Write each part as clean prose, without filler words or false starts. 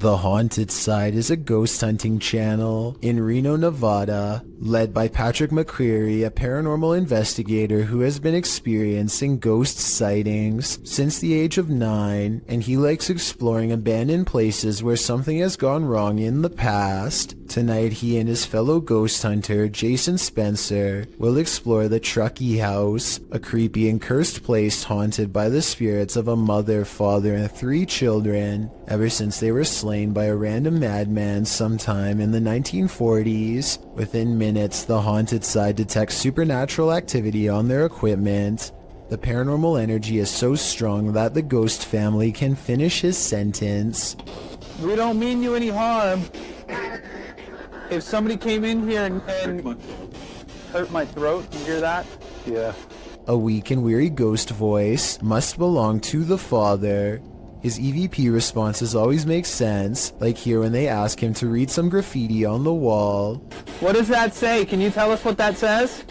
The Haunted Side is a ghost hunting channel in Reno, Nevada, led by Patrick McCreary, a paranormal investigator who has been experiencing ghost sightings since the age of 9, and he likes exploring abandoned places where something has gone wrong in the past. Tonight, he and his fellow ghost hunter, Jason Spencer, will explore the Truckucky House, a creepy and cursed place haunted by the spirits of a mother, father, and 3 children, ever since they were slain by a random madman sometime in the 1940s. Within minutes, the Haunted Side detects supernatural activity on their equipment. The paranormal energy is so strong that the ghost family can finish his sentence. We don't mean you any harm. If somebody came in here and hurt my throat, you hear that? Yeah. A weak and weary ghost voice must belong to the father. His EVP responses always make sense, like here when they ask him to read some graffiti on the wall. What does that say? Can you tell us what that says?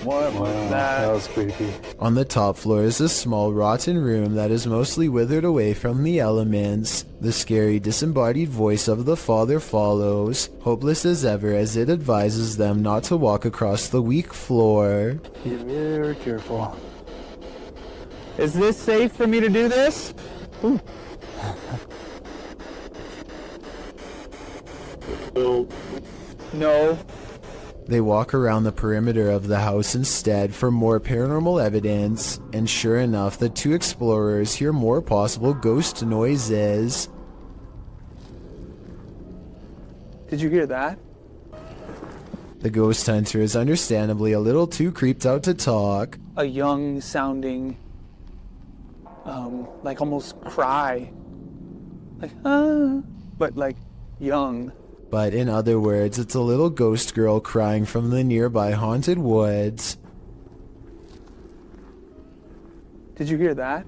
What was that? That was creepy. On the top floor is a small rotten room that is mostly withered away from the elements. The scary disembodied voice of the father follows, hopeless as ever as it advises them not to walk across the weak floor. Be very careful. Is this safe for me to do this? No. They walk around the perimeter of the house instead for more paranormal evidence, and sure enough, the 2 explorers hear more possible ghost noises. Did you hear that? The ghost hunter is understandably a little too creeped out to talk. A young sounding, like almost cry. Like, but like young. But in other words, it's a little ghost girl crying from the nearby haunted woods. Did you hear that?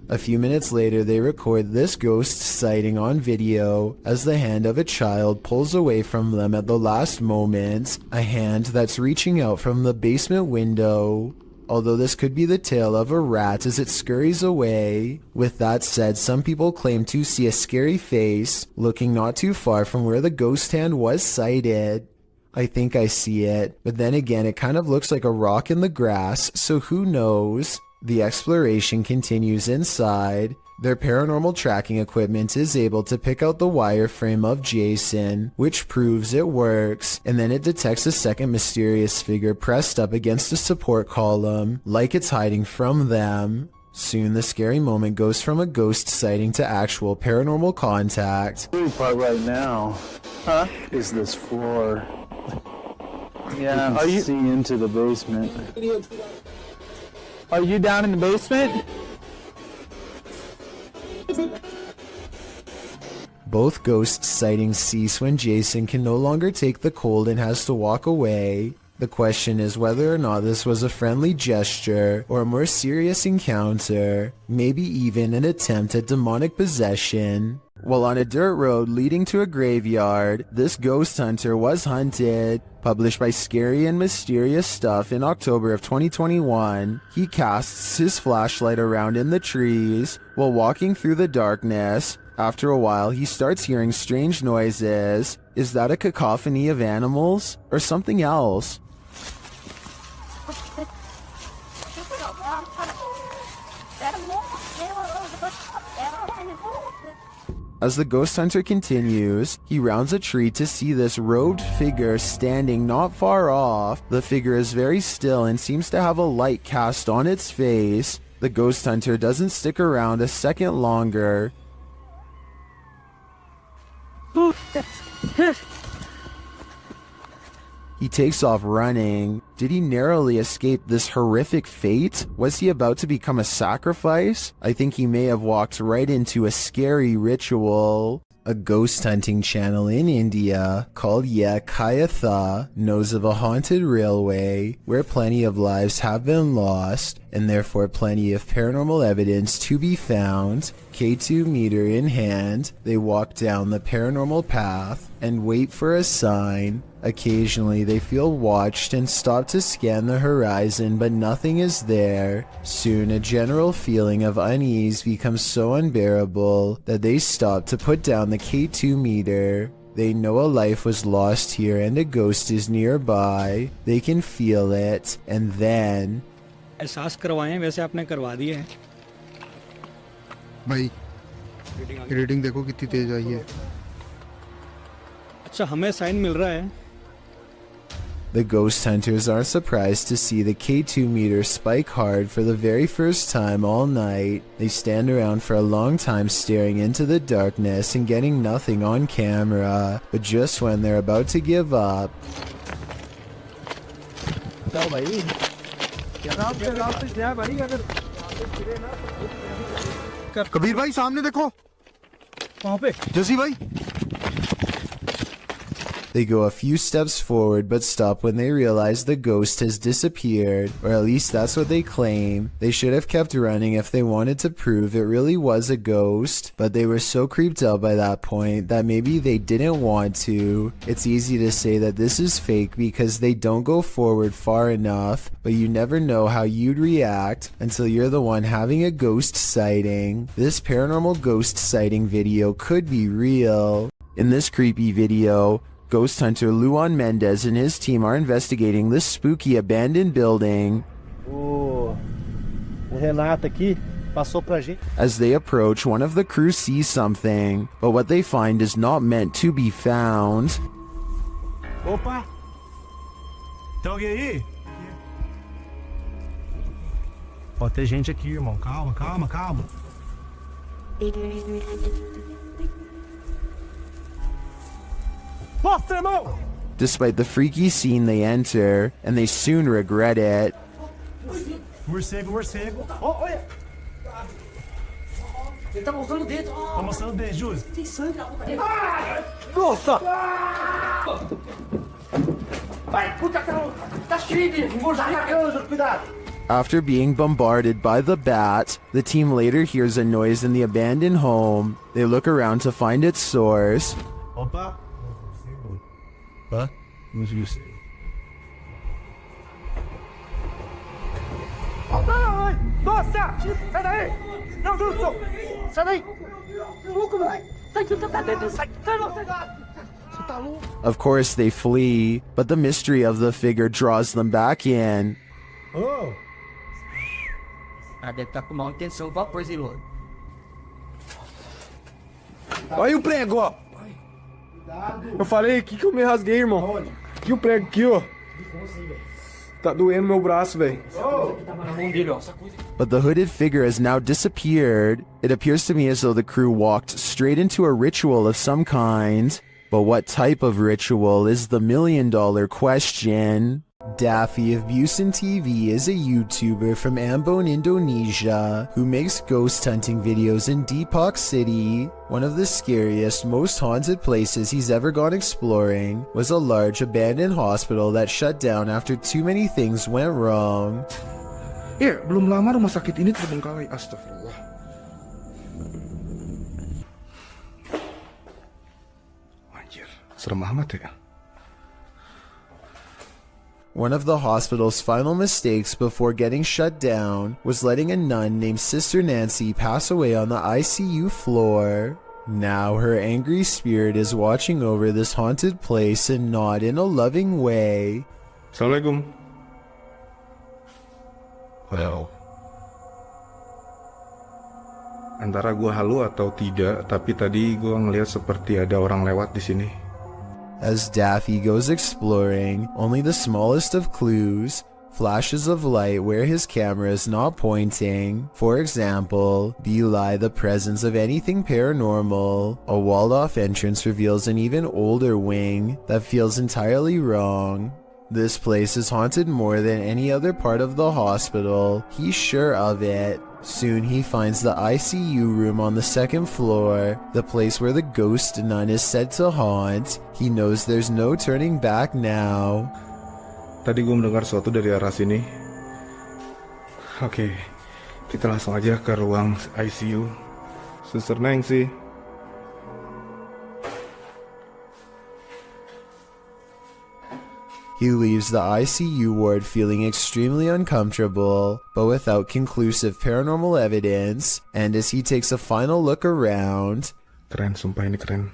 A few minutes later, they record this ghost sighting on video as the hand of a child pulls away from them at the last moment, a hand that's reaching out from the basement window. Although this could be the tail of a rat as it scurries away. With that said, some people claim to see a scary face looking not too far from where the ghost hand was sighted. I think I see it, but then again it kind of looks like a rock in the grass, so who knows? The exploration continues inside. Their paranormal tracking equipment is able to pick out the wireframe of Jason, which proves it works, and then it detects a second mysterious figure pressed up against a support column, like it's hiding from them. Soon the scary moment goes from a ghost sighting to actual paranormal contact. The part right now, is this floor. Yeah, you can see into the basement. Are you down in the basement? Both ghost sightings cease when Jason can no longer take the cold and has to walk away. The question is whether or not this was a friendly gesture or a more serious encounter, maybe even an attempt at demonic possession. While on a dirt road leading to a graveyard, this ghost hunter was hunted. Published by Scary and Mysterious Stuff in October of 2021, he casts his flashlight around in the trees while walking through the darkness. After a while, he starts hearing strange noises. Is that a cacophony of animals or something else? As the ghost hunter continues, he rounds a tree to see this robed figure standing not far off. The figure is very still and seems to have a light cast on its face. The ghost hunter doesn't stick around a second longer. He takes off running. Did he narrowly escape this horrific fate? Was he about to become a sacrifice? I think he may have walked right into a scary ritual. A ghost hunting channel in India called Kayatha knows of a haunted railway where plenty of lives have been lost and therefore plenty of paranormal evidence to be found. K2 meter in hand, they walk down the paranormal path and wait for a sign. Occasionally, they feel watched and stop to scan the horizon, but nothing is there. Soon, a general feeling of unease becomes so unbearable that they stop to put down the K2 meter. They know a life was lost here and a ghost is nearby. They can feel it, and then... एहसास करवाएं वैसे आपने करवा दिए हैं भाई reading देखो कितनी तेज आई है अच्छा हमें साइन मिल रहा है The ghost hunters aren't surprised to see the K2 meter spike hard for the very first time all night. They stand around for a long time staring into the darkness and getting nothing on camera. But just when they're about to give up... Kabir भाई सामने देखो वहाँ पे जसी भाई They go a few steps forward but stop when they realize the ghost has disappeared, or at least that's what they claim. They should have kept running if they wanted to prove it really was a ghost, but they were so creeped out by that point that maybe they didn't want to. It's easy to say that this is fake because they don't go forward far enough, but you never know how you'd react until you're the one having a ghost sighting. This paranormal ghost sighting video could be real. In this creepy video, ghost hunter Luan Mendez and his team are investigating this spooky abandoned building. O Renato aqui passou pra gente. As they approach, one of the crew sees something, but what they find is not meant to be found. Opa! Tem alguém aí? Pode ter gente aqui, irmão. Calma, calma, calma. Nossa, irmão! Despite the freaky scene they enter, and they soon regret it. Morcego, morcego. Olha! Ele tá mostrando o dedo. Tá mostrando o dedo, Júlio. Tem sangue na boca dele. Nossa! Vai, puta caramba. Tá cheio de morcego na cama, cuidado. After being bombarded by the bat, the team later hears a noise in the abandoned home. They look around to find its source. Opa! Hã? Não viu isso. Ai! Nossa! Sai daí! Não, Wilson! Sai daí! Louco, moleque. Tá aqui, tá dentro. Sai, sai, não. Você tá louco? Of course they flee, but the mystery of the figure draws them back in. Oh! Ah, deve estar com má intenção pra pôr esse louco. Olha aí o prego, ó. Eu falei aqui que eu me rasguei, irmão. Aqui o prego, aqui, ó. Tá doendo meu braço, velho. Tava na mão dele, ó. But the hooded figure has now disappeared. It appears to me as though the crew walked straight into a ritual of some kind. But what type of ritual is the million-dollar question? Daffy of Busan TV is a YouTuber from Ambon, Indonesia, who makes ghost hunting videos in Depok City. One of the scariest, most haunted places he's ever gone exploring was a large abandoned hospital that shut down after too many things went wrong. Belum lama rumah sakit ini terbengkalai. Astagfirullah. Anjir, serem amat ya. One of the hospital's final mistakes before getting shut down was letting a nun named Sister Nancy pass away on the ICU floor. Now her angry spirit is watching over this haunted place and not in a loving way. Assalamualaikum. Well, antara gua halu atau tidak, tapi tadi gua ngelihat seperti ada orang lewat di sini. As Daffy goes exploring, only the smallest of clues, flashes of light where his camera is not pointing, for example, belie the presence of anything paranormal. A walled-off entrance reveals an even older wing that feels entirely wrong. This place is haunted more than any other part of the hospital, he's sure of it. Soon he finds the ICU room on the second floor, the place where the ghost nun is said to haunt. He knows there's no turning back now. Tadi gue mendengar sesuatu dari arah sini. Oke, kita langsung aja ke ruang ICU. Suster Neng sih. He leaves the ICU ward feeling extremely uncomfortable, but without conclusive paranormal evidence, and as he takes a final look around, Keren, sumpah ini keren.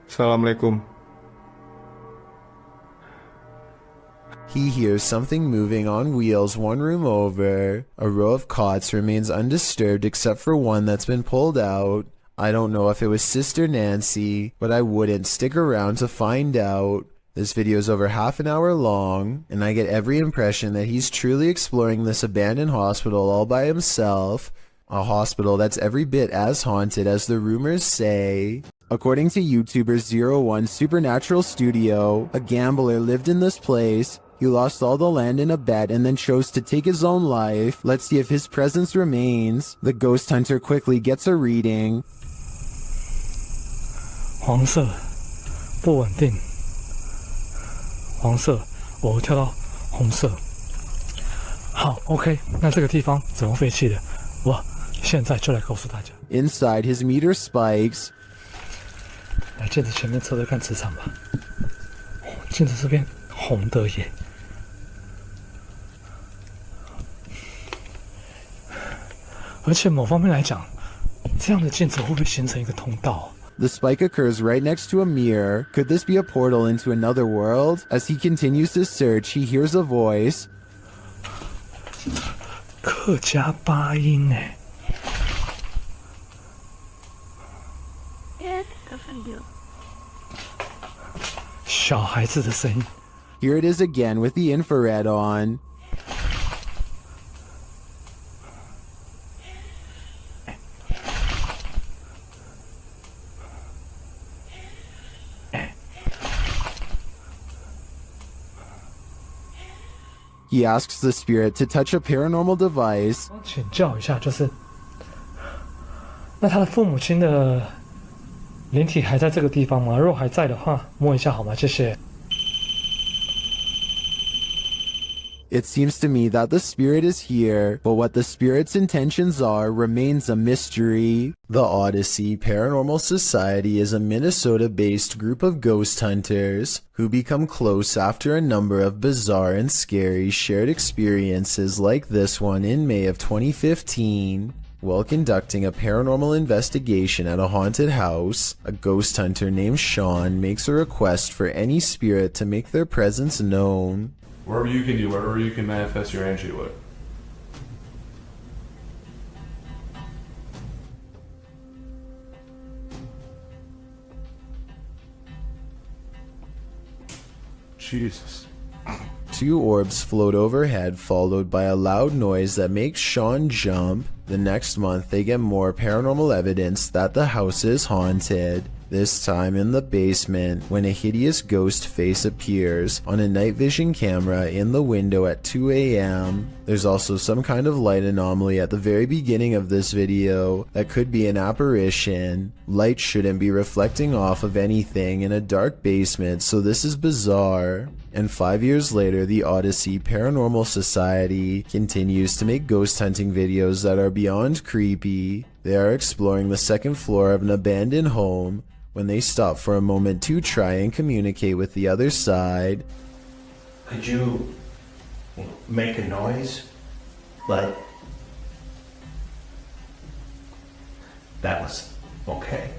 Assalamualaikum. he hears something moving on wheels one room over. A row of cots remains undisturbed except for one that's been pulled out. I don't know if it was Sister Nancy, but I wouldn't stick around to find out. This video is over half an hour long, and I get every impression that he's truly exploring this abandoned hospital all by himself. A hospital that's every bit as haunted as the rumors say. According to YouTuber 01 Supernatural Studio, a gambler lived in this place. He lost all the land in a bet and then chose to take his own life. Let's see if his presence remains. The ghost hunter quickly gets a reading. 黄色，不稳定。黄色，我跳到红色。好 ，OK， 那这个地方怎么废弃的？我现在就来告诉大家。Inside, his meter spikes. 来，镜子前面测测看磁场吧。镜子这边红的耶。而且某方面来讲，这样的镜子会不会形成一个通道？ The spike occurs right next to a mirror. Could this be a portal into another world? As he continues to search, he hears a voice. 客家八音哎。小孩子的声音。 Here it is again with the infrared on. He asks the spirit to touch a paranormal device. 请教一下，就是那他的父母亲的灵体还在这个地方吗？如果还在的话，摸一下好吗？谢谢。 It seems to me that the spirit is here, but what the spirit's intentions are remains a mystery. The Odyssey Paranormal Society is a Minnesota-based group of ghost hunters who become close after a number of bizarre and scary shared experiences like this one in May of 2015. While conducting a paranormal investigation at a haunted house, a ghost hunter named Sean makes a request for any spirit to make their presence known. Wherever you can do, wherever you can manifest your energy with. Jesus. Two orbs float overhead, followed by a loud noise that makes Sean jump. The next month, they get more paranormal evidence that the house is haunted. This time in the basement, when a hideous ghost face appears on a night vision camera in the window at 2 a.m. There's also some kind of light anomaly at the very beginning of this video that could be an apparition. Light shouldn't be reflecting off of anything in a dark basement, so this is bizarre. And 5 years later, the Odyssey Paranormal Society continues to make ghost hunting videos that are beyond creepy. They are exploring the second floor of an abandoned home when they stop for a moment to try and communicate with the other side. Could you make a noise? Like that was okay.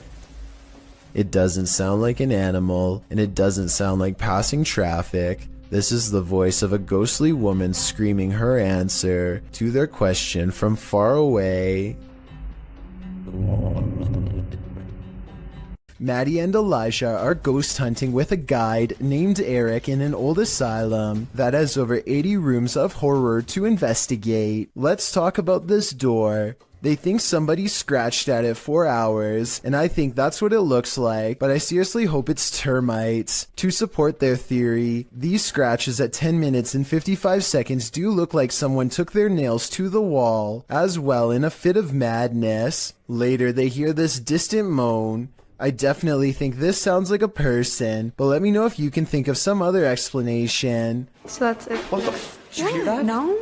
It doesn't sound like an animal, and it doesn't sound like passing traffic. This is the voice of a ghostly woman screaming her answer to their question from far away. Maddie and Elijah are ghost hunting with a guide named Eric in an old asylum that has over 80 rooms of horror to investigate. Let's talk about this door. They think somebody scratched at it for hours, and I think that's what it looks like, but I seriously hope it's termites. To support their theory, these scratches at 10 minutes and 55 seconds do look like someone took their nails to the wall, as well in a fit of madness. Later, they hear this distant moan. I definitely think this sounds like a person, but let me know if you can think of some other explanation. So that's it. What the? Did you hear that? No.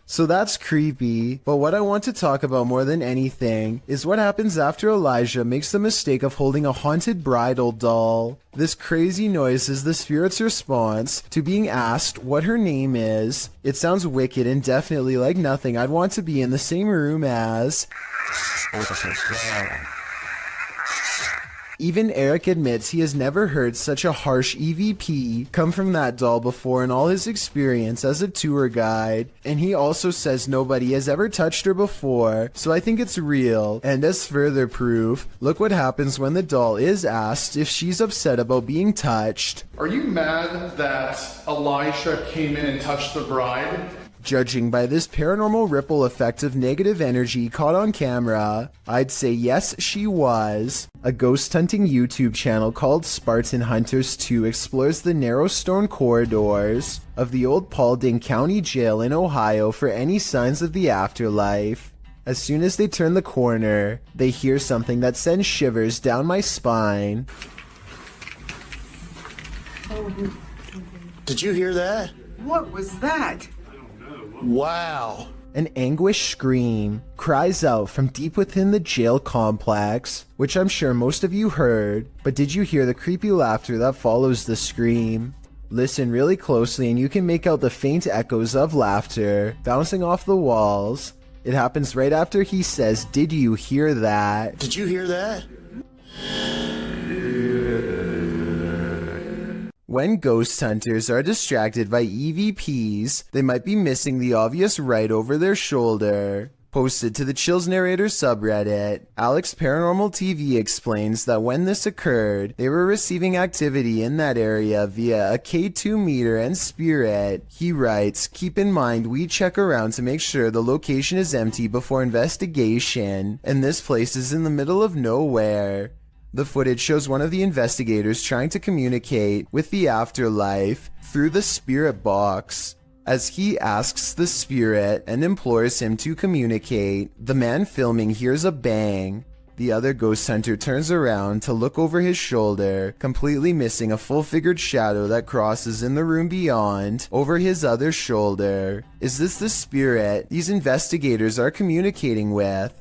So that's creepy, but what I want to talk about more than anything is what happens after Elijah makes the mistake of holding a haunted bridal doll. This crazy noise is the spirit's response to being asked what her name is. It sounds wicked and definitely like nothing I'd want to be in the same room as. Even Eric admits he has never heard such a harsh EVP come from that doll before in all his experience as a tour guide, and he also says nobody has ever touched her before, so I think it's real. And as further proof, look what happens when the doll is asked if she's upset about being touched. Are you mad that Elisha came in and touched the bride? Judging by this paranormal ripple effect of negative energy caught on camera, I'd say yes, she was. A ghost hunting YouTube channel called Spartan Hunters 2 explores the narrow stone corridors of the old Paulding County Jail in Ohio for any signs of the afterlife. As soon as they turn the corner, they hear something that sends shivers down my spine. Did you hear that? What was that? Wow. An anguished scream cries out from deep within the jail complex, which I'm sure most of you heard, but did you hear the creepy laughter that follows the scream? Listen really closely and you can make out the faint echoes of laughter bouncing off the walls. It happens right after he says, "Did you hear that?" Did you hear that? When ghost hunters are distracted by EVPs, they might be missing the obvious right over their shoulder. Posted to the Chills Narrator subreddit, Alex Paranormal TV explains that when this occurred, they were receiving activity in that area via a K2 meter and spirit. He writes, "Keep in mind we check around to make sure the location is empty before investigation, and this place is in the middle of nowhere." The footage shows one of the investigators trying to communicate with the afterlife through the spirit box. As he asks the spirit and implores him to communicate, the man filming hears a bang. The other ghost hunter turns around to look over his shoulder, completely missing a full-figured shadow that crosses in the room beyond, over his other shoulder. Is this the spirit these investigators are communicating with?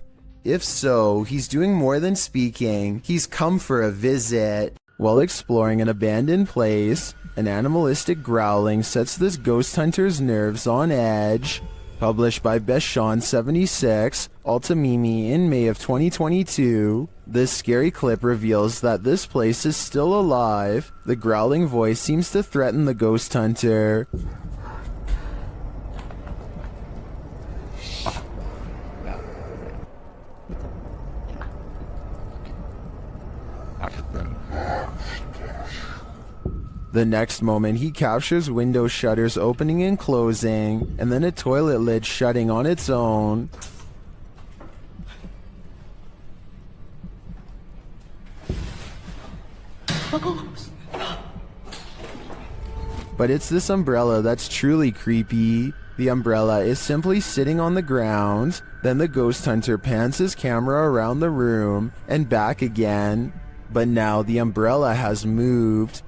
If so, he's doing more than speaking. He's come for a visit. While exploring an abandoned place, an animalistic growling sets this ghost hunter's nerves on edge. Published by Beshawn76, Altamimi in May of 2022, this scary clip reveals that this place is still alive. The growling voice seems to threaten the ghost hunter. The next moment, he captures window shutters opening and closing, and then a toilet lid shutting on its own. But it's this umbrella that's truly creepy. The umbrella is simply sitting on the ground. Then the ghost hunter pans his camera around the room and back again. But now the umbrella has moved.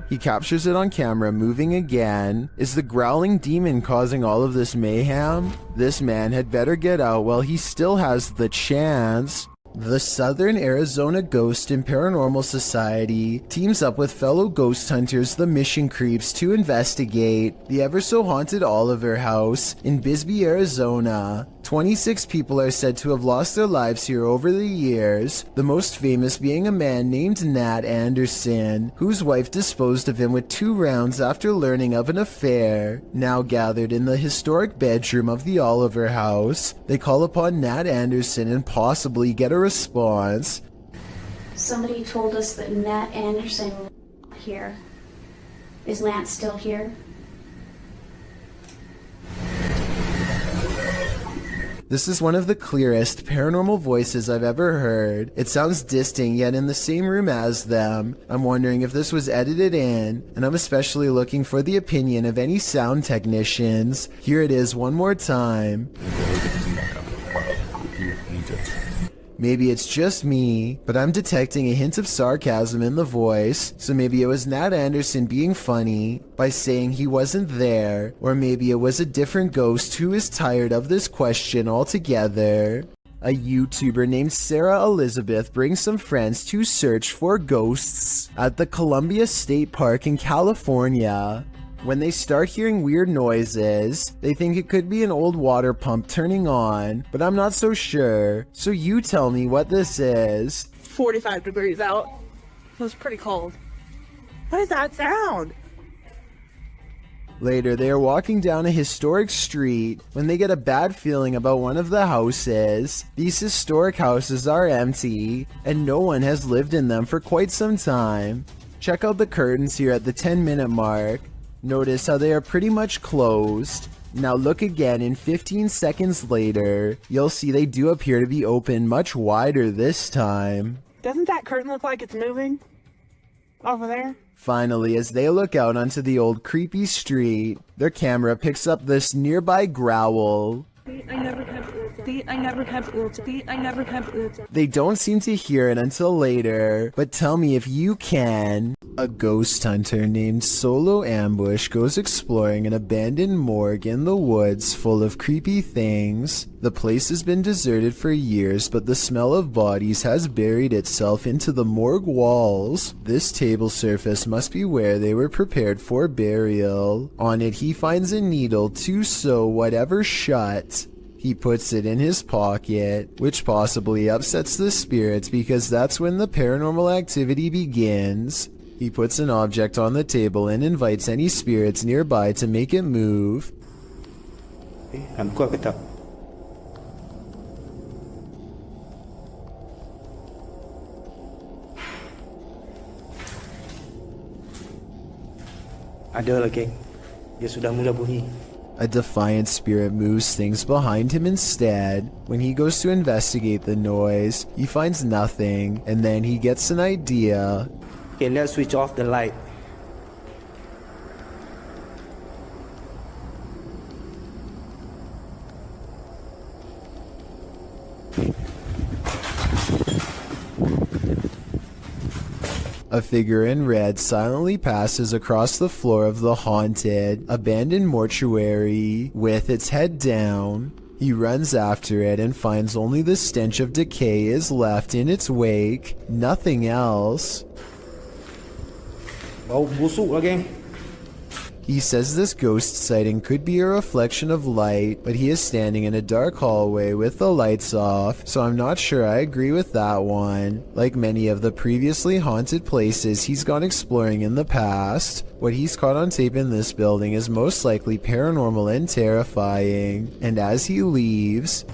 He captures it on camera moving again. Is the growling demon causing all of this mayhem? This man had better get out while he still has the chance. The Southern Arizona Ghost and Paranormal Society teams up with fellow ghost hunters, the Mission Creeps, to investigate the ever-so-haunted Oliver House in Bisbee, Arizona. 26 people are said to have lost their lives here over the years, the most famous being a man named Nat Anderson, whose wife disposed of him with 2 rounds after learning of an affair. Now gathered in the historic bedroom of the Oliver House, they call upon Nat Anderson and possibly get a response. Somebody told us that Nat Anderson was here. Is Lance still here? This is one of the clearest paranormal voices I've ever heard. It sounds distinct, yet in the same room as them. I'm wondering if this was edited in, and I'm especially looking for the opinion of any sound technicians. Here it is one more time. Maybe it's just me, but I'm detecting a hint of sarcasm in the voice, so maybe it was Nat Anderson being funny by saying he wasn't there, or maybe it was a different ghost who is tired of this question altogether. A YouTuber named Sarah Elizabeth brings some friends to search for ghosts at the Columbia State Park in California. When they start hearing weird noises, they think it could be an old water pump turning on, but I'm not so sure. So you tell me what this is. 45 degrees out. It was pretty cold. What is that sound? Later, they are walking down a historic street when they get a bad feeling about one of the houses. These historic houses are empty, and no one has lived in them for quite some time. Check out the curtains here at the 10-minute mark. Notice how they are pretty much closed. Now look again and 15 seconds later, you'll see they do appear to be open much wider this time. Doesn't that curtain look like it's moving? Over there? Finally, as they look out onto the old creepy street, their camera picks up this nearby growl. I never have. They don't seem to hear it until later, but tell me if you can. A ghost hunter named Solo Ambush goes exploring an abandoned morgue in the woods full of creepy things. The place has been deserted for years, but the smell of bodies has buried itself into the morgue walls. This table surface must be where they were prepared for burial. On it, he finds a needle to sew whatever shut. He puts it in his pocket, which possibly upsets the spirits because that's when the paranormal activity begins. He puts an object on the table and invites any spirits nearby to make it move. Ada lagi. Dia sudah mula bunyi. A defiant spirit moves things behind him instead. When he goes to investigate the noise, he finds nothing, and then he gets an idea. Okay, let's switch off the light. A figure in red silently passes across the floor of the haunted, abandoned mortuary with its head down. He runs after it and finds only the stench of decay is left in its wake, nothing else. Bau busuk lagi. He says this ghost sighting could be a reflection of light, but he is standing in a dark hallway with the lights off, so I'm not sure I agree with that one. Like many of the previously haunted places he's gone exploring in the past, what he's caught on tape in this building is most likely paranormal and terrifying. And as he leaves,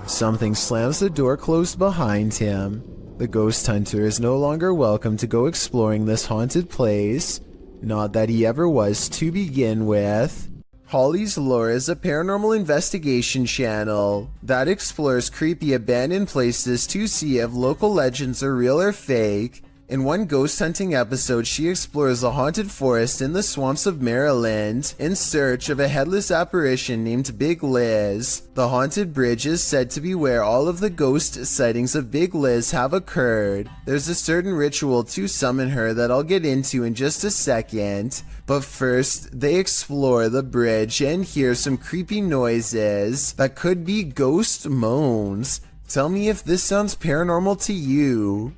something slams the door closed behind him. The ghost hunter is no longer welcome to go exploring this haunted place. Not that he ever was to begin with. Holly's Lore is a paranormal investigation channel that explores creepy abandoned places to see if local legends are real or fake. In one ghost hunting episode, she explores a haunted forest in the swamps of Maryland in search of a headless apparition named Big Liz. The haunted bridge is said to be where all of the ghost sightings of Big Liz have occurred. There's a certain ritual to summon her that I'll get into in just a second, but first they explore the bridge and hear some creepy noises that could be ghost moans. Tell me if this sounds paranormal to you.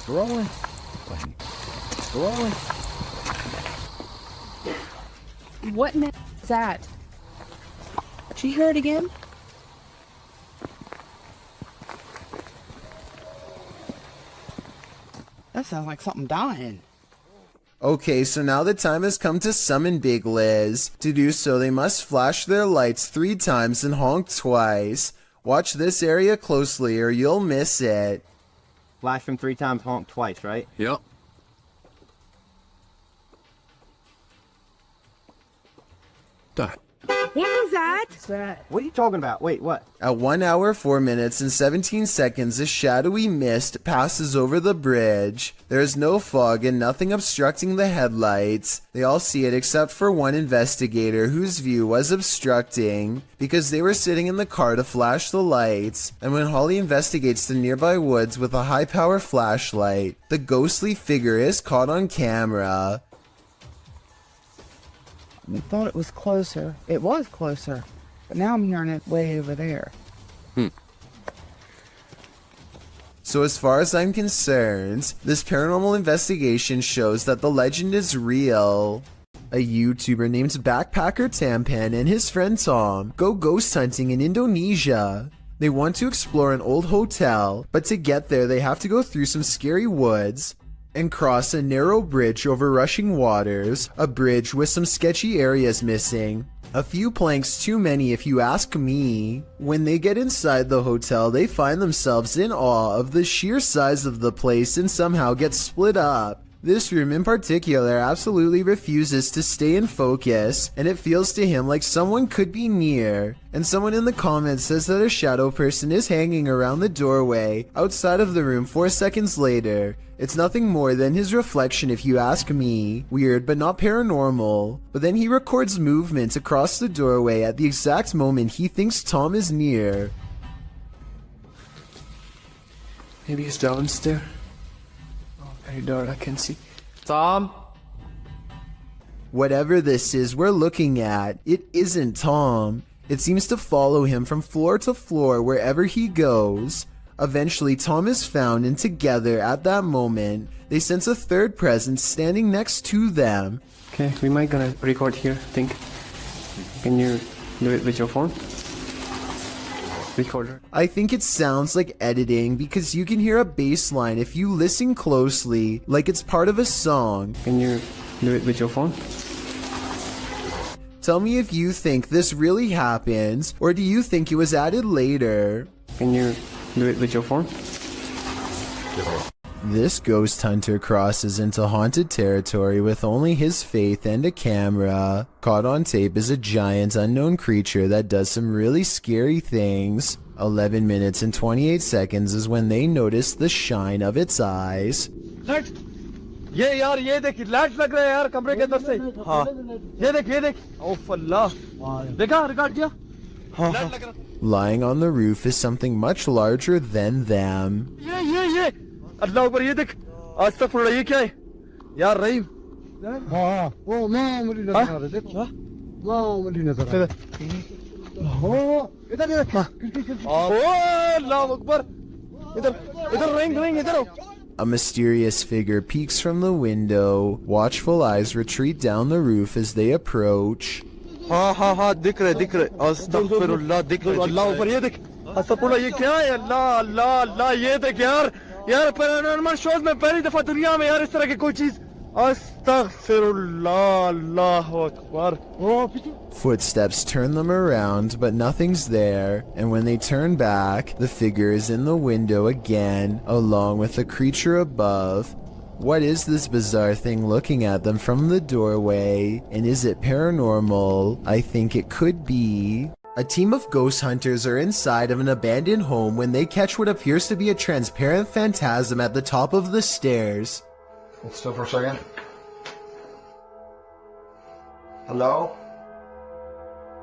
Rolling. Rolling. What in the is that? Did you hear it again? That sounds like something dying. Okay, so now the time has come to summon Big Liz. To do so, they must flash their lights 3 times and honk twice. Watch this area closely or you'll miss it. Flash him 3 times, honk twice, right? Yep. Tá. What is that? What are you talking about? Wait, what? At 1 hour, 4 minutes, and 17 seconds, a shadowy mist passes over the bridge. There is no fog and nothing obstructing the headlights. They all see it except for one investigator whose view was obstructing because they were sitting in the car to flash the lights. And when Holly investigates the nearby woods with a high-power flashlight, the ghostly figure is caught on camera. I thought it was closer. It was closer. But now I'm hearing it way over there. So as far as I'm concerned, this paranormal investigation shows that the legend is real. A YouTuber named Backpacker Tampan and his friend Tom go ghost hunting in Indonesia. They want to explore an old hotel, but to get there they have to go through some scary woods and cross a narrow bridge over rushing waters, a bridge with some sketchy areas missing. A few planks too many if you ask me. When they get inside the hotel, they find themselves in awe of the sheer size of the place and somehow get split up. This room in particular absolutely refuses to stay in focus, and it feels to him like someone could be near. And someone in the comments says that a shadow person is hanging around the doorway outside of the room 4 seconds later. It's nothing more than his reflection if you ask me. Weird but not paranormal. But then he records movement across the doorway at the exact moment he thinks Tom is near. Maybe he's downstairs. Very dark, I can see. Tom? Whatever this is we're looking at, it isn't Tom. It seems to follow him from floor to floor wherever he goes. Eventually, Tom is found, and together, at that moment, they sense a third presence standing next to them. Okay, we might gonna record here, I think. Can you do it with your phone? Recorder. I think it sounds like editing because you can hear a bass line if you listen closely, like it's part of a song. Can you do it with your phone? Tell me if you think this really happens, or do you think it was added later? Can you do it with your phone? This ghost hunter crosses into haunted territory with only his faith and a camera. Caught on tape is a giant unknown creature that does some really scary things. 11 minutes and 28 seconds is when they notice the shine of its eyes. ये यार ये देख light लग रहा है यार कमरे के अंदर से हाँ ये देख ओफ अल्लाह देखा रिकॉर्ड किया हाँ लाइट लग रहा Lying on the roof is something much larger than them. ये अल्लाह ऊपर ये देख आज तक पड़ा ये क्या है यार रहीम हाँ वो माँ मुझे नजर आ रहा है देखो माँ मुझे नजर आ रहा है हाँ इधर ओ अल्लाह अकबर इधर रिंग इधर A mysterious figure peeks from the window. Watchful eyes retreat down the roof as they approach. हाँ दिख रहे अस्तगफिरुल्लाह दिख रहे अल्लाह ऊपर ये देख अस्तगफिरुल्लाह ये क्या है अल्लाह ये देख यार पैरानॉर्मल शोज में पहली दफा दुनिया में यार इस तरह की कोई चीज अस्तगफिरुल्लाह अल्लाहु Akbar. Footsteps turn them around, but nothing's there, and when they turn back, the figure is in the window again, along with the creature above. What is this bizarre thing looking at them from the doorway? And is it paranormal? I think it could be. A team of ghost hunters are inside of an abandoned home when they catch what appears to be a transparent phantasm at the top of the stairs. Hold still for a second. Hello?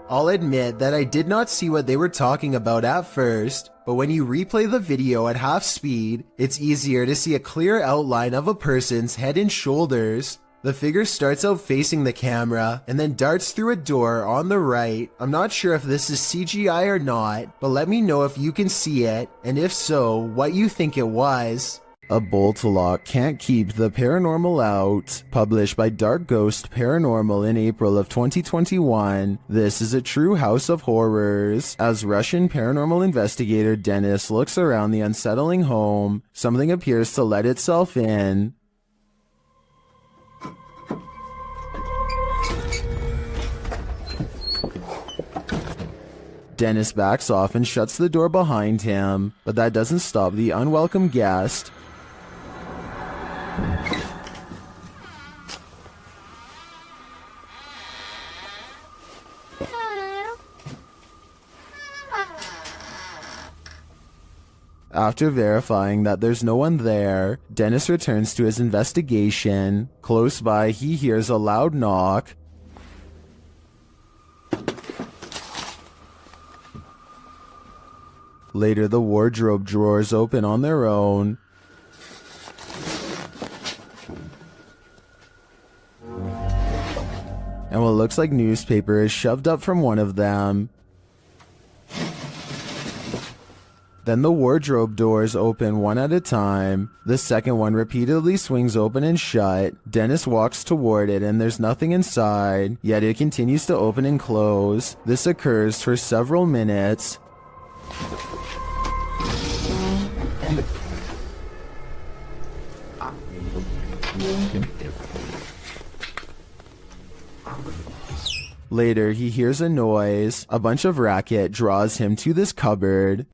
I'll admit that I did not see what they were talking about at first, but when you replay the video at half speed, it's easier to see a clear outline of a person's head and shoulders. The figure starts out facing the camera and then darts through a door on the right. I'm not sure if this is CGI or not, but let me know if you can see it, and if so, what you think it was. A bolt lock can't keep the paranormal out. Published by Dark Ghost Paranormal in April of 2021. This is a true house of horrors. As Russian paranormal investigator Dennis looks around the unsettling home, something appears to let itself in. Dennis backs off and shuts the door behind him, but that doesn't stop the unwelcome guest. After verifying that there's no one there, Dennis returns to his investigation. Close by, he hears a loud knock. Later, the wardrobe drawers open on their own. And what looks like newspaper is shoved up from one of them. Then the wardrobe doors open one at a time. The second one repeatedly swings open and shut. Dennis walks toward it and there's nothing inside, yet it continues to open and close. This occurs for several minutes. Later, he hears a noise. A bunch of racket draws him to this cupboard.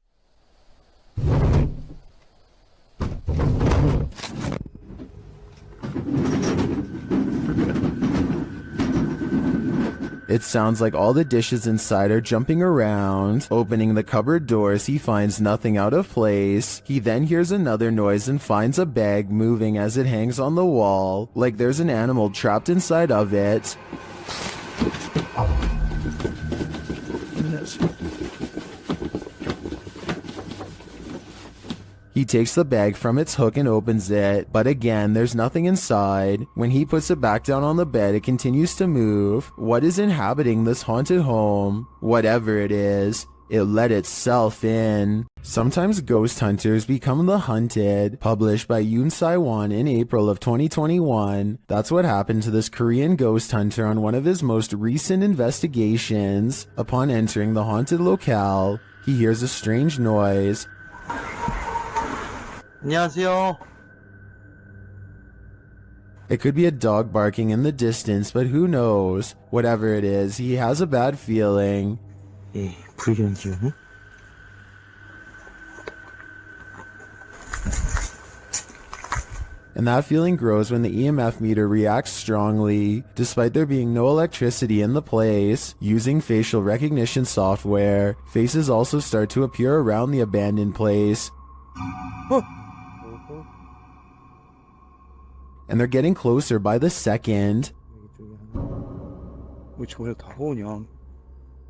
It sounds like all the dishes inside are jumping around. Opening the cupboard doors, he finds nothing out of place. He then hears another noise and finds a bag moving as it hangs on the wall, like there's an animal trapped inside of it. He takes the bag from its hook and opens it, but again, there's nothing inside. When he puts it back down on the bed, it continues to move. What is inhabiting this haunted home? Whatever it is, it let itself in. Sometimes ghost hunters become the hunted. Published by Yoon Sai-won in April of 2021. That's what happened to this Korean ghost hunter on one of his most recent investigations. Upon entering the haunted locale, he hears a strange noise. 안녕하세요. It could be a dog barking in the distance, but who knows? Whatever it is, he has a bad feeling. 예, 불길한 기운이? And that feeling grows when the EMF meter reacts strongly. Despite there being no electricity in the place, using facial recognition software, faces also start to appear around the abandoned place. And they're getting closer by the second.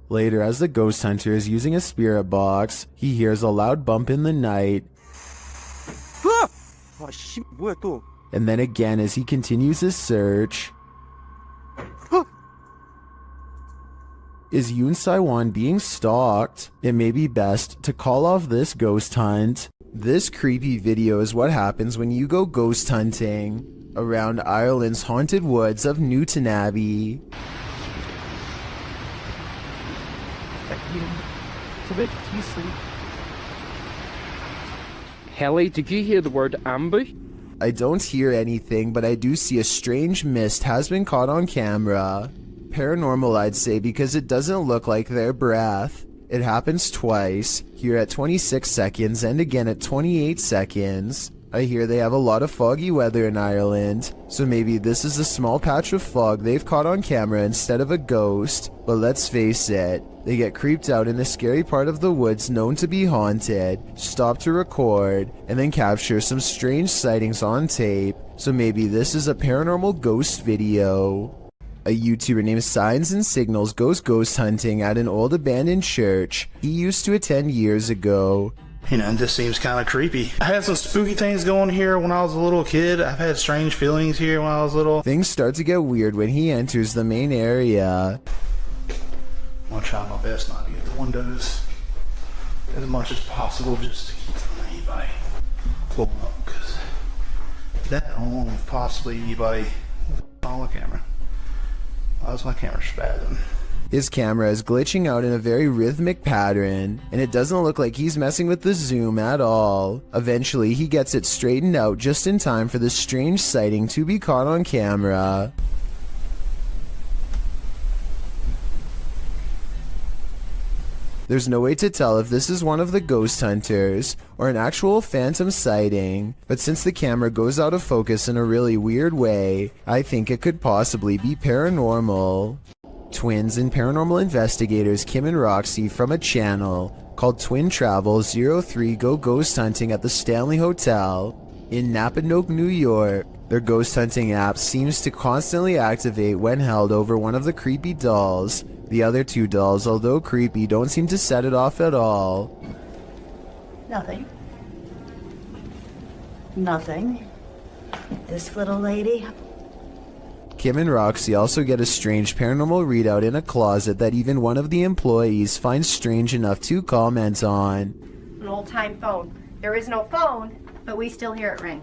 Later, as the ghost hunter is using a spirit box, he hears a loud bump in the night. And then again as he continues his search. Is Yoon Sai-won being stalked? It may be best to call off this ghost hunt. This creepy video is what happens when you go ghost hunting around Ireland's haunted woods of Newton Abbey. Helly, did you hear the word ambush? I don't hear anything, but I do see a strange mist has been caught on camera. Paranormal, I'd say, because it doesn't look like their breath. It happens twice, here at 26 seconds and again at 28 seconds. I hear they have a lot of foggy weather in Ireland, so maybe this is a small patch of fog they've caught on camera instead of a ghost. But let's face it, they get creeped out in a scary part of the woods known to be haunted, stop to record, and then capture some strange sightings on tape, so maybe this is a paranormal ghost video. A YouTuber named Signs and Signals goes ghost hunting at an old abandoned church he used to attend years ago. You know, it just seems kind of creepy. I had some spooky things going here when I was a little kid. I've had strange feelings here when I was little. Things start to get weird when he enters the main area. I'm gonna try my best not to get the windows as much as possible just to keep from anybody pulling up, because that only possibly anybody on the camera. Why is my camera spazzing? His camera is glitching out in a very rhythmic pattern, and it doesn't look like he's messing with the zoom at all. Eventually, he gets it straightened out just in time for this strange sighting to be caught on camera. There's no way to tell if this is one of the ghost hunters or an actual phantom sighting, but since the camera goes out of focus in a really weird way, I think it could possibly be paranormal. twins and paranormal investigators Kim and Roxy from a channel called Twin Travel 03 go ghost hunting at the Stanley Hotel in Napanoke, New York. Their ghost hunting app seems to constantly activate when held over one of the creepy dolls. The other two dolls, although creepy, don't seem to set it off at all. Nothing. Nothing. This little lady. Kim and Roxy also get a strange paranormal readout in a closet that even one of the employees finds strange enough to comment on. An old-time phone. There is no phone, but we still hear it ring.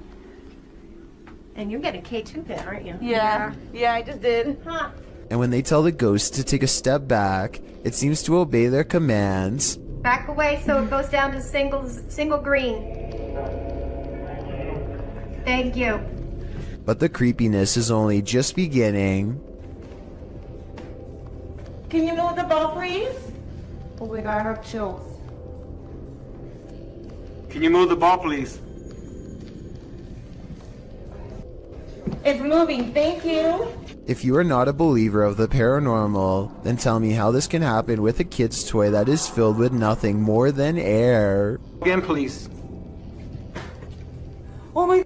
And you get a K2 pin, aren't you? Yeah. Yeah, I just did. Huh. And when they tell the ghost to take a step back, it seems to obey their commands. Back away so it goes down to single green. Thank you. But the creepiness is only just beginning. Can you move the ball, please? Oh my god, I have chills. Can you move the ball, please? It's moving, thank you. If you are not a believer of the paranormal, then tell me how this can happen with a kid's toy that is filled with nothing more than air. Again, please. Oh my.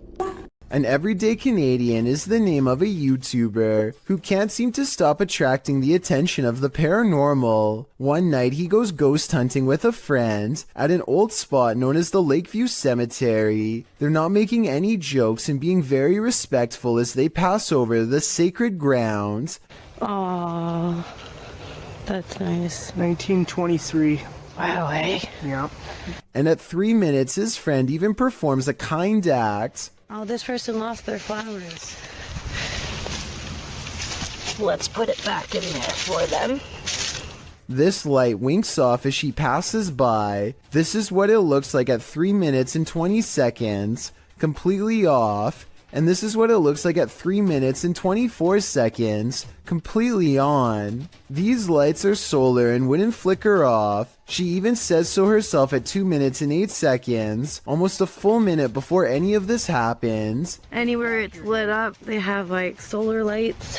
An everyday Canadian is the name of a YouTuber who can't seem to stop attracting the attention of the paranormal. One night he goes ghost hunting with a friend at an old spot known as the Lakeview Cemetery. They're not making any jokes and being very respectful as they pass over the sacred ground. Aww, that's nice. 1923. Wow, eh? Yep. And at 3 minutes his friend even performs a kind act. Oh, this person lost their flowers. Let's put it back in there for them. This light winks off as she passes by. This is what it looks like at 3 minutes and 20 seconds, completely off. And this is what it looks like at 3 minutes and 24 seconds, completely on. These lights are solar and wouldn't flicker off. She even says so herself at 2 minutes and 8 seconds, almost a full minute before any of this happens. Anywhere it's lit up, they have like solar lights.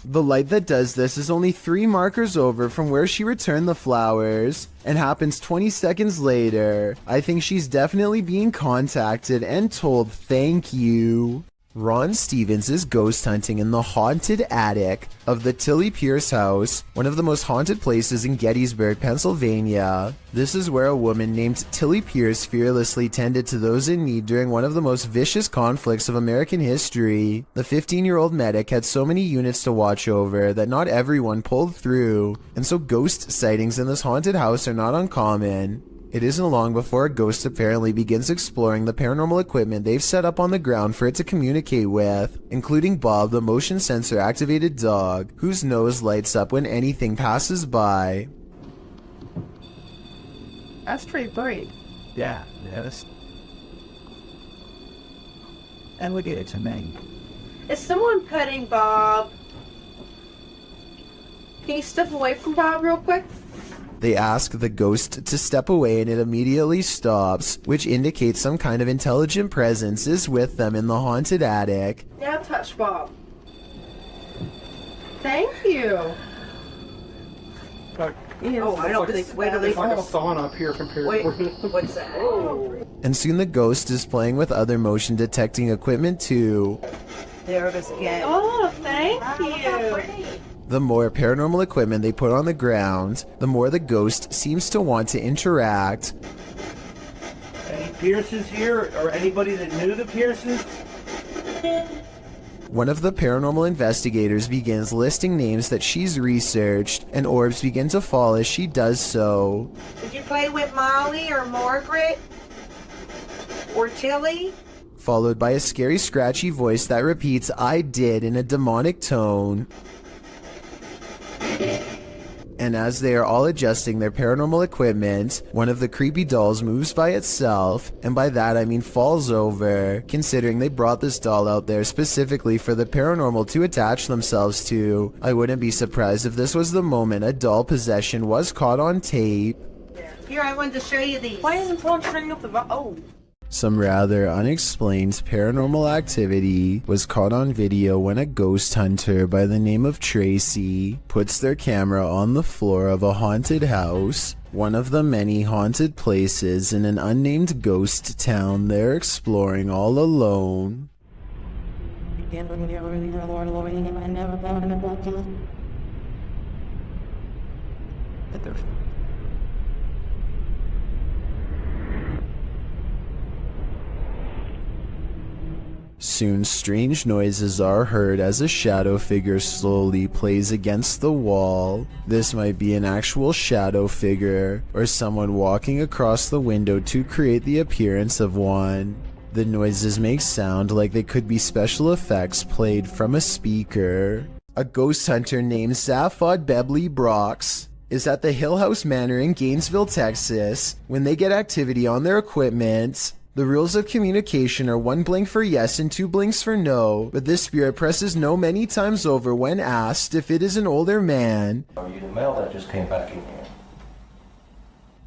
The light that does this is only 3 markers over from where she returned the flowers, and happens 20 seconds later. I think she's definitely being contacted and told thank you. Ron Stevens is ghost hunting in the haunted attic of the Tilly Pierce house, one of the most haunted places in Gettysburg, Pennsylvania. This is where a woman named Tilly Pierce fearlessly tended to those in need during one of the most vicious conflicts of American history. The 15-year-old medic had so many units to watch over that not everyone pulled through, and so ghost sightings in this haunted house are not uncommon. It isn't long before a ghost apparently begins exploring the paranormal equipment they've set up on the ground for it to communicate with, including Bob, the motion sensor activated dog, whose nose lights up when anything passes by. That's pretty bright. Yeah, yes. And look at it, Meng. Is someone petting Bob? Can you step away from Bob real quick? They ask the ghost to step away and it immediately stops, which indicates some kind of intelligent presence is with them in the haunted attic. Now touch Bob. Thank you. Oh, I don't think. Wait, there's like a sauna up here compared. Wait, what's that? Oh. And soon the ghost is playing with other motion detecting equipment too. There it is again. Oh, thank you. The more paranormal equipment they put on the ground, the more the ghost seems to want to interact. Any Pierces here, or anybody that knew the Pierces? One of the paranormal investigators begins listing names that she's researched, and orbs begin to fall as she does so. Did you play with Molly or Margaret? Or Tilly? Followed by a scary scratchy voice that repeats "I did" in a demonic tone. And as they are all adjusting their paranormal equipment, one of the creepy dolls moves by itself, and by that I mean falls over, considering they brought this doll out there specifically for the paranormal to attach themselves to. I wouldn't be surprised if this was the moment a doll possession was caught on tape. Here, I wanted to show you these. Why isn't someone turning up the... Oh. Some rather unexplained paranormal activity was caught on video when a ghost hunter by the name of Tracy puts their camera on the floor of a haunted house, one of the many haunted places in an unnamed ghost town they're exploring all alone. Soon strange noises are heard as a shadow figure slowly plays against the wall. This might be an actual shadow figure, or someone walking across the window to create the appearance of one. The noises make sound like they could be special effects played from a speaker. A ghost hunter named Zaphod Bebley Brox is at the House Manor in Gainesville, Texas. When they get activity on their equipment, the rules of communication are 1 blink for yes and 2 blinks for no, but this spirit presses no many times over when asked if it is an older man. Are you the male that just came back in here?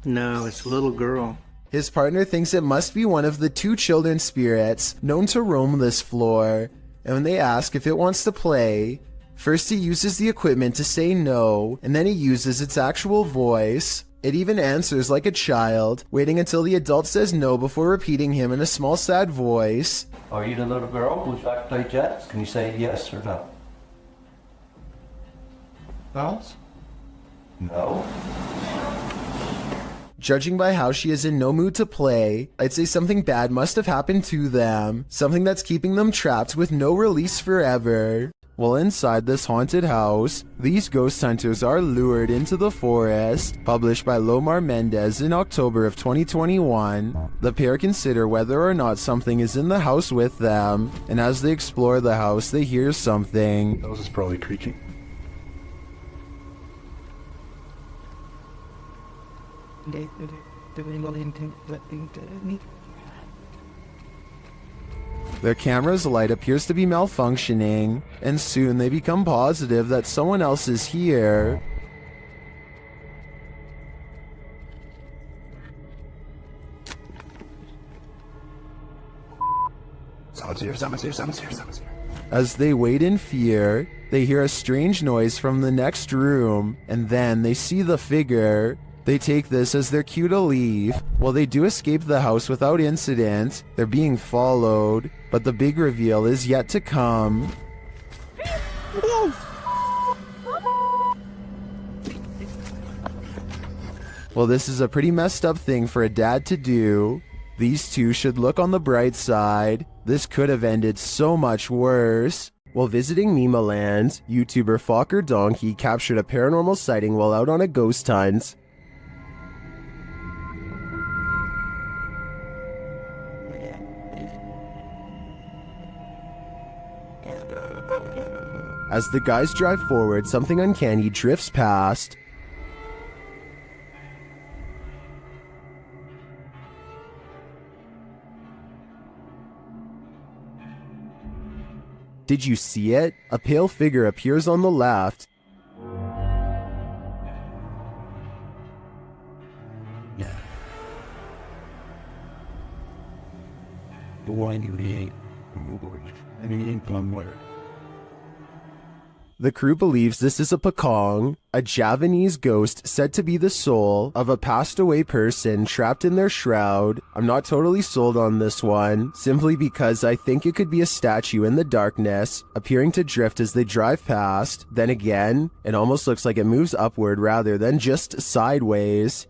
No, it's a little girl. His partner thinks it must be one of the 2 children spirits known to roam this floor, and when they ask if it wants to play, first he uses the equipment to say no, and then he uses its actual voice. It even answers like a child, waiting until the adult says no before repeating him in a small sad voice. Are you the little girl who's back to play jets? Can you say yes or no? Dolls? No. Judging by how she is in no mood to play, I'd say something bad must have happened to them, something that's keeping them trapped with no release forever. While inside this haunted house, these ghost hunters are lured into the forest. Published by Lomar Mendez in October of 2021, the pair consider whether or not something is in the house with them, and as they explore the house, they hear something. That was probably creaking. Their camera's light appears to be malfunctioning, and soon they become positive that someone else is here. Someone's here, someone's here, someone's here, someone's here. As they wait in fear, they hear a strange noise from the next room, and then they see the figure. They take this as their cue to leave. While they do escape the house without incident, they're being followed, but the big reveal is yet to come. Well, this is a pretty messed up thing for a dad to do. These two should look on the bright side. This could have ended so much worse. While visiting Mimaland, YouTuber Fokker Donkey captured a paranormal sighting while out on a ghost hunt. As the guys drive forward, something uncanny drifts past. Did you see it? A pale figure appears on the left. The crew believes this is a Pakong, a Javanese ghost said to be the soul of a passed away person trapped in their shroud. I'm not totally sold on this one, simply because I think it could be a statue in the darkness, appearing to drift as they drive past. Then again, it almost looks like it moves upward rather than just sideways.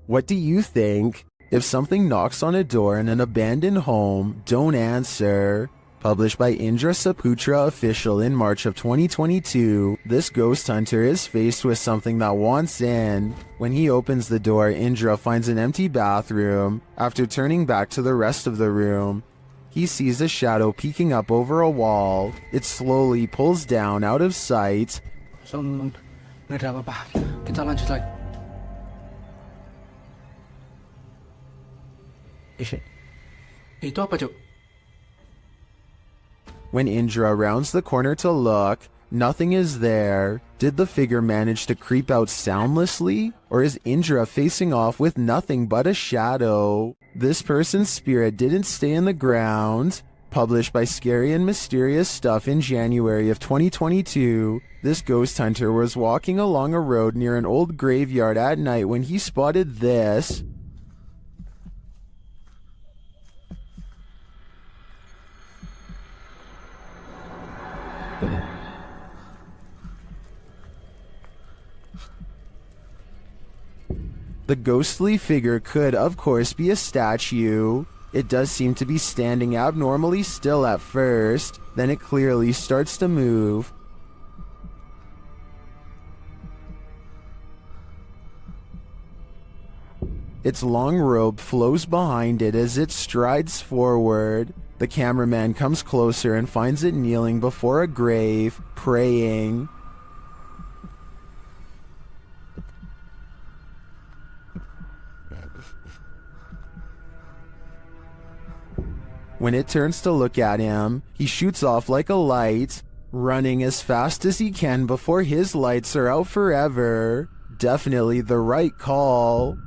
What do you think? If something knocks on a door in an abandoned home, don't answer. Published by Indra Saputra Official in March of 2022, this ghost hunter is faced with something that wants in. When he opens the door, Indra finds an empty bathroom. After turning back to the rest of the room, he sees a shadow peeking up over a wall. It slowly pulls down out of sight. Kita lanjut lagi. Itu apa, Cuk? When Indra rounds the corner to look, nothing is there. Did the figure manage to creep out soundlessly? Or is Indra facing off with nothing but a shadow? This person's spirit didn't stay in the ground. Published by Scary and Mysterious Stuff in January of 2022, this ghost hunter was walking along a road near an old graveyard at night when he spotted this. The ghostly figure could, of course, be a statue. It does seem to be standing abnormally still at first, then it clearly starts to move. Its long robe flows behind it as it strides forward. The cameraman comes closer and finds it kneeling before a grave, praying. When it turns to look at him, he shoots off like a light, running as fast as he can before his lights are out forever. Definitely the right call.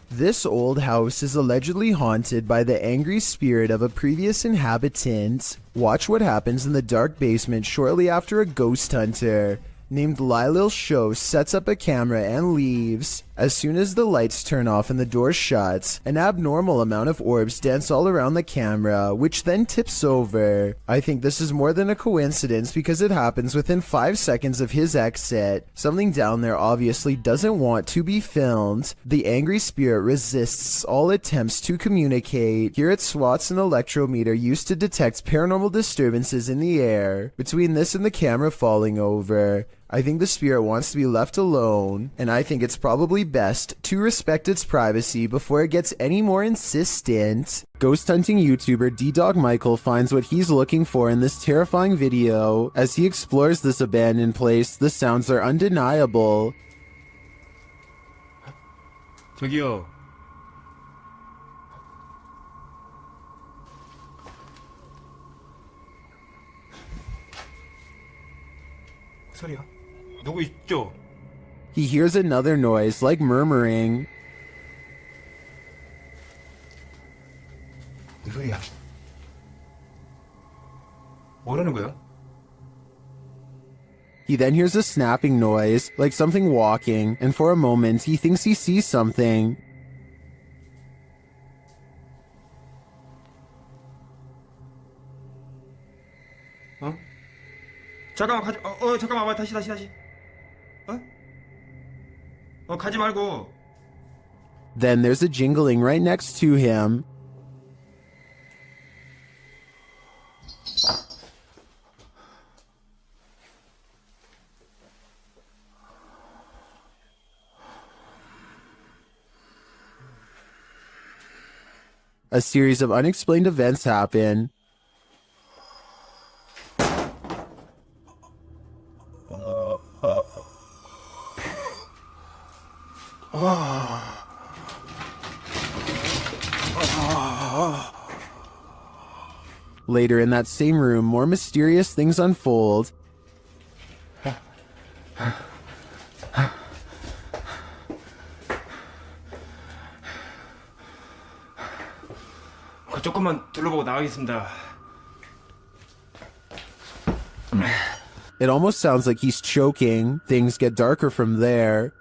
This old house is allegedly haunted by the angry spirit of a previous inhabitant. Watch what happens in the dark basement shortly after a ghost hunter named Lylil Show sets up a camera and leaves. As soon as the lights turn off and the door shuts, an abnormal amount of orbs dance all around the camera, which then tips over. I think this is more than a coincidence because it happens within 5 seconds of his exit. Something down there obviously doesn't want to be filmed. The angry spirit resists all attempts to communicate. Here it swats an electrometer used to detect paranormal disturbances in the air. Between this and the camera falling over, I think the spirit wants to be left alone, and I think it's probably best to respect its privacy before it gets any more insistent. Ghost hunting YouTuber D-Dog Michael finds what he's looking for in this terrifying video. As he explores this abandoned place, the sounds are undeniable. 저기요. 소리야? 누구 있죠? He hears another noise, like murmuring. 소리야. 뭐라는 거야? He then hears a snapping noise, like something walking, and for a moment he thinks he sees something. 어? 잠깐만 가지 잠깐만 다시 가지 말고. Then there's a jingling right next to him. A series of unexplained events happen. Later in that same room, more mysterious things unfold. 조금만 둘러보고 나가겠습니다. It almost sounds like he's choking. Things get darker from there.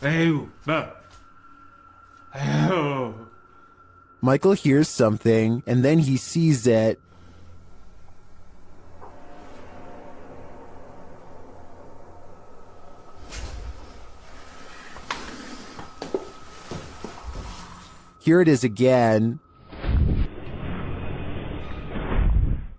에휴, 에휴. Michael hears something, and then he sees it. Here it is again.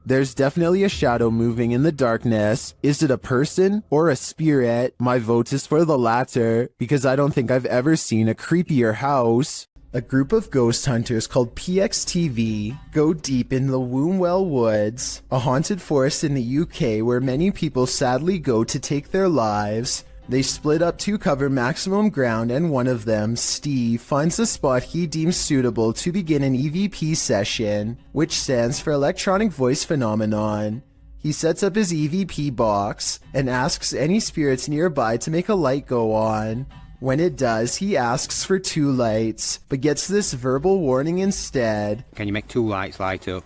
There's definitely a shadow moving in the darkness. Is it a person or a spirit? My vote is for the latter, because I don't think I've ever seen a creepier house. A group of ghost hunters called PXTV go deep in the Wombwell Woods, a haunted forest in the UK where many people sadly go to take their lives. They split up to cover maximum ground, and one of them, Steve, finds a spot he deems suitable to begin an EVP session, which stands for Electronic Voice Phenomenon. He sets up his EVP box and asks any spirits nearby to make a light go on. When it does, he asks for 2 lights, but gets this verbal warning instead. Can you make 2 lights light up?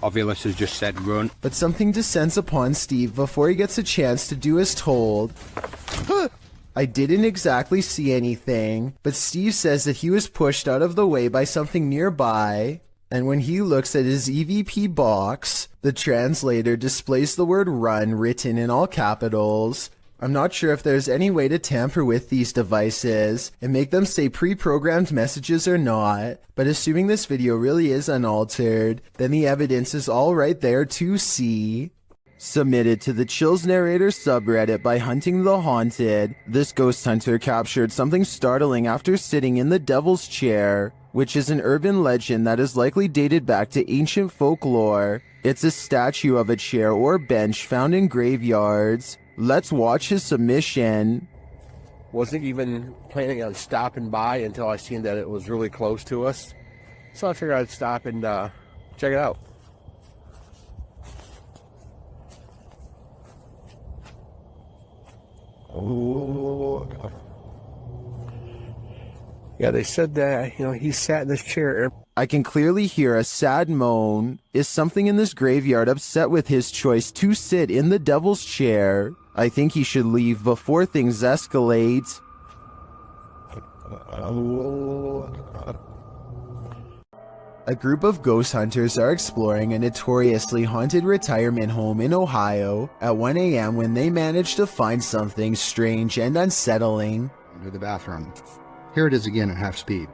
Ovilus has just said run. But something descends upon Steve before he gets a chance to do as told. I didn't exactly see anything, but Steve says that he was pushed out of the way by something nearby. And when he looks at his EVP box, the translator displays the word run written in all capitals. I'm not sure if there's any way to tamper with these devices and make them say pre-programmed messages or not, but assuming this video really is unaltered, then the evidence is all right there to see. Submitted to the Chills Narrator subreddit by Hunting the Haunted, this ghost hunter captured something startling after sitting in the Devil's Chair, which is an urban legend that is likely dated back to ancient folklore. It's a statue of a chair or bench found in graveyards. Let's watch his submission. Wasn't even planning on stopping by until I seen that it was really close to us. So I figured I'd stop and check it out. Oh, God. Yeah, they said that, he sat in this chair. I can clearly hear a sad moan. Is something in this graveyard upset with his choice to sit in the Devil's Chair? I think he should leave before things escalate. A group of ghost hunters are exploring a notoriously haunted retirement home in Ohio at 1 a.m. when they manage to find something strange and unsettling. Into the bathroom. Here it is again at half speed.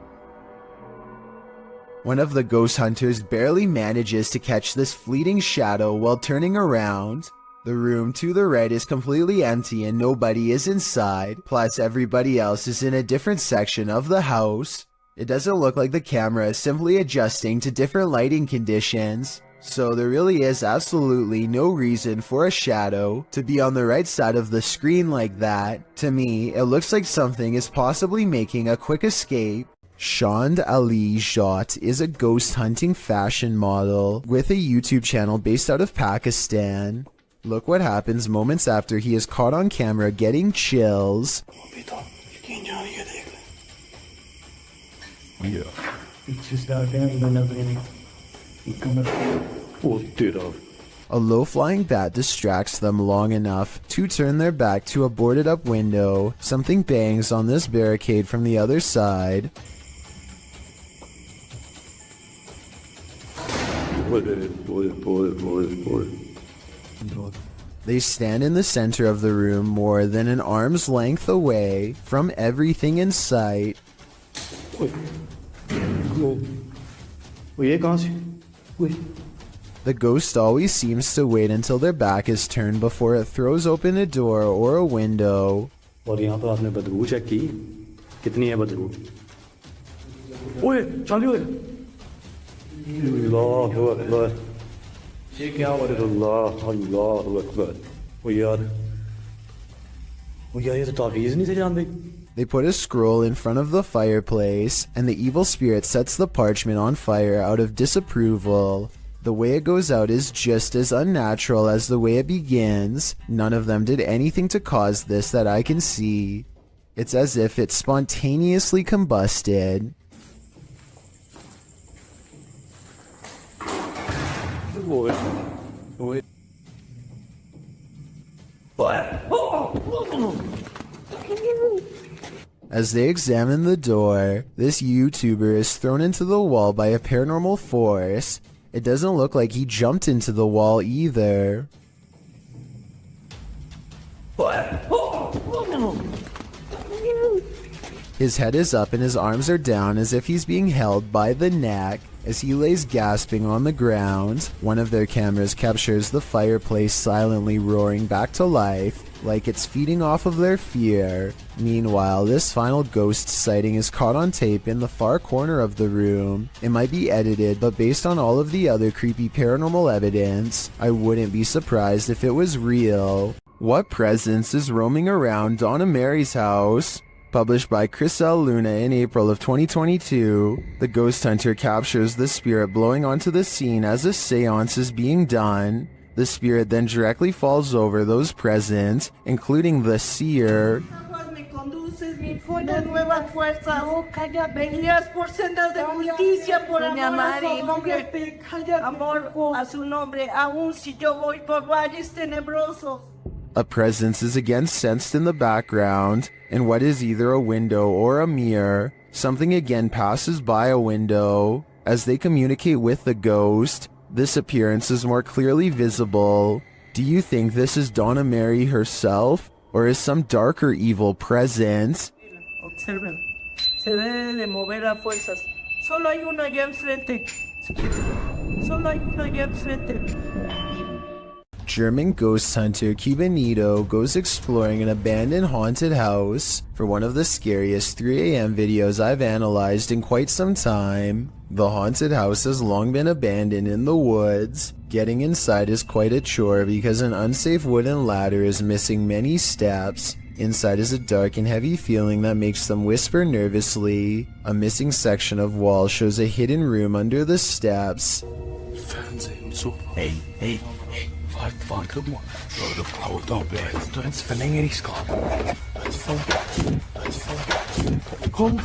One of the ghost hunters barely manages to catch this fleeting shadow while turning around. The room to the right is completely empty and nobody is inside, plus everybody else is in a different section of the house. It doesn't look like the camera is simply adjusting to different lighting conditions, so there really is absolutely no reason for a shadow to be on the right side of the screen like that. To me, it looks like something is possibly making a quick escape. Shand Ali Jat is a ghost hunting fashion model with a YouTube channel based out of Pakistan. Look what happens moments after he is caught on camera getting chills. Yeah. It's just out there and nothing. A low-flying bat distracts them long enough to turn their back to a boarded-up window. Something bangs on this barricade from the other side. They stand in the center of the room more than an arm's length away from everything in sight. The ghost always seems to wait until their back is turned before it throws open a door or a window. They put a scroll in front of the fireplace, and the evil spirit sets the parchment on fire out of disapproval. The way it goes out is just as unnatural as the way it begins. None of them did anything to cause this that I can see. It's as if it spontaneously combusted. As they examine the door, this YouTuber is thrown into the wall by a paranormal force. It doesn't look like he jumped into the wall either. His head is up and his arms are down as if he's being held by the neck. As he lays gasping on the ground, one of their cameras captures the fireplace silently roaring back to life, like it's feeding off of their fear. Meanwhile, this final ghost sighting is caught on tape in the far corner of the room. It might be edited, but based on all of the other creepy paranormal evidence, I wouldn't be surprised if it was real. What presence is roaming around Donna Mary's house? Published by Chris L. Luna in April of 2022, the ghost hunter captures the spirit blowing onto the scene as a seance is being done. The spirit then directly falls over those present, including the seer. A presence is again sensed in the background, in what is either a window or a mirror. Something again passes by a window. As they communicate with the ghost, this appearance is more clearly visible. Do you think this is Donna Mary herself, or is some darker evil present? Observen. Se debe de mover a fuerzas. Solo hay uno allá enfrente. Solo hay uno allá enfrente. German ghost hunter Cubanito goes exploring an abandoned haunted house for one of the scariest 3 a.m. videos I've analyzed in quite some time. The haunted house has long been abandoned in the woods. Getting inside is quite a chore because an unsafe wooden ladder is missing many steps. Inside is a dark and heavy feeling that makes them whisper nervously. A missing section of wall shows a hidden room under the steps. Hey, hey. Warte mal. Jetzt verlängere ich's gerade. Komm.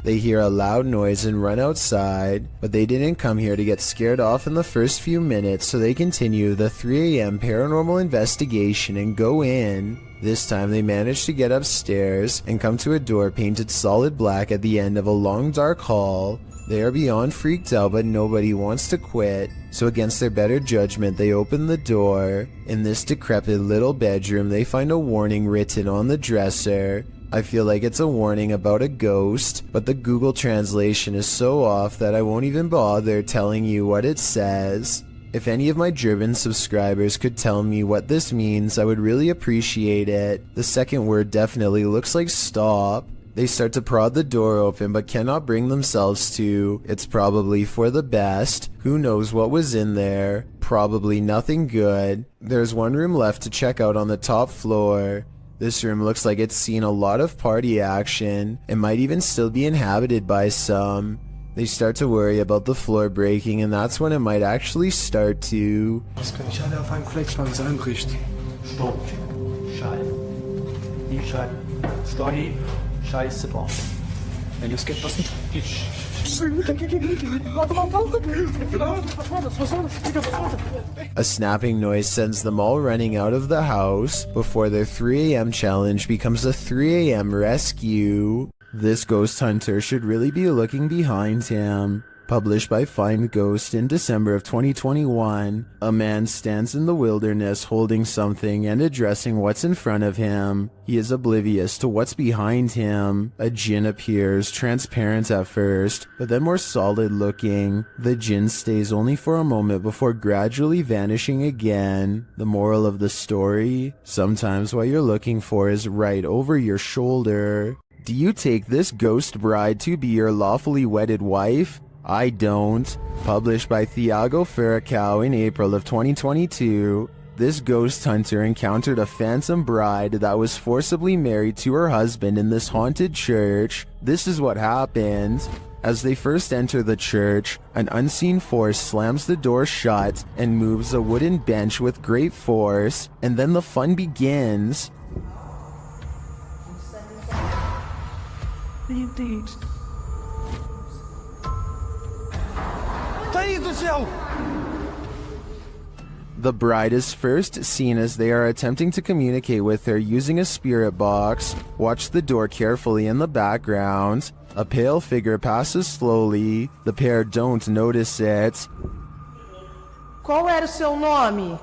They hear a loud noise and run outside, but they didn't come here to get scared off in the first few minutes, so they continue the 3 a.m. paranormal investigation and go in. This time they manage to get upstairs and come to a door painted solid black at the end of a long dark hall. They are beyond freaked out, but nobody wants to quit, so against their better judgment they open the door. In this decrepit little bedroom they find a warning written on the dresser. I feel like it's a warning about a ghost, but the Google translation is so off that I won't even bother telling you what it says. If any of my German subscribers could tell me what this means, I would really appreciate it. The second word definitely looks like stop. They start to prod the door open but cannot bring themselves to. It's probably for the best. Who knows what was in there? Probably nothing good. There's one room left to check out on the top floor. This room looks like it's seen a lot of party action. It might even still be inhabited by some. They start to worry about the floor breaking, and that's when it might actually start to. Das kann ich alle auf einem Flex mal einrichten. Stopp. Scheiße. Die Scheiße. Story. Scheiße drauf. Wenn es geht, was nicht. A snapping noise sends them all running out of the house before their 3 a.m. challenge becomes a 3 a.m. rescue. This ghost hunter should really be looking behind him. Published by Find Ghost in December of 2021, a man stands in the wilderness holding something and addressing what's in front of him. He is oblivious to what's behind him. A djinn appears, transparent at first, but then more solid looking. The djinn stays only for a moment before gradually vanishing again. The moral of the story? Sometimes what you're looking for is right over your shoulder. Do you take this ghost bride to be your lawfully wedded wife? I don't. Published by Thiago Ferracao in April of 2022, this ghost hunter encountered a phantom bride that was forcibly married to her husband in this haunted church. This is what happened. As they first enter the church, an unseen force slams the door shut and moves a wooden bench with great force, and then the fun begins. The bride is first seen as they are attempting to communicate with her using a spirit box. Watch the door carefully in the background. A pale figure passes slowly. The pair don't notice it. Qual era o seu nome?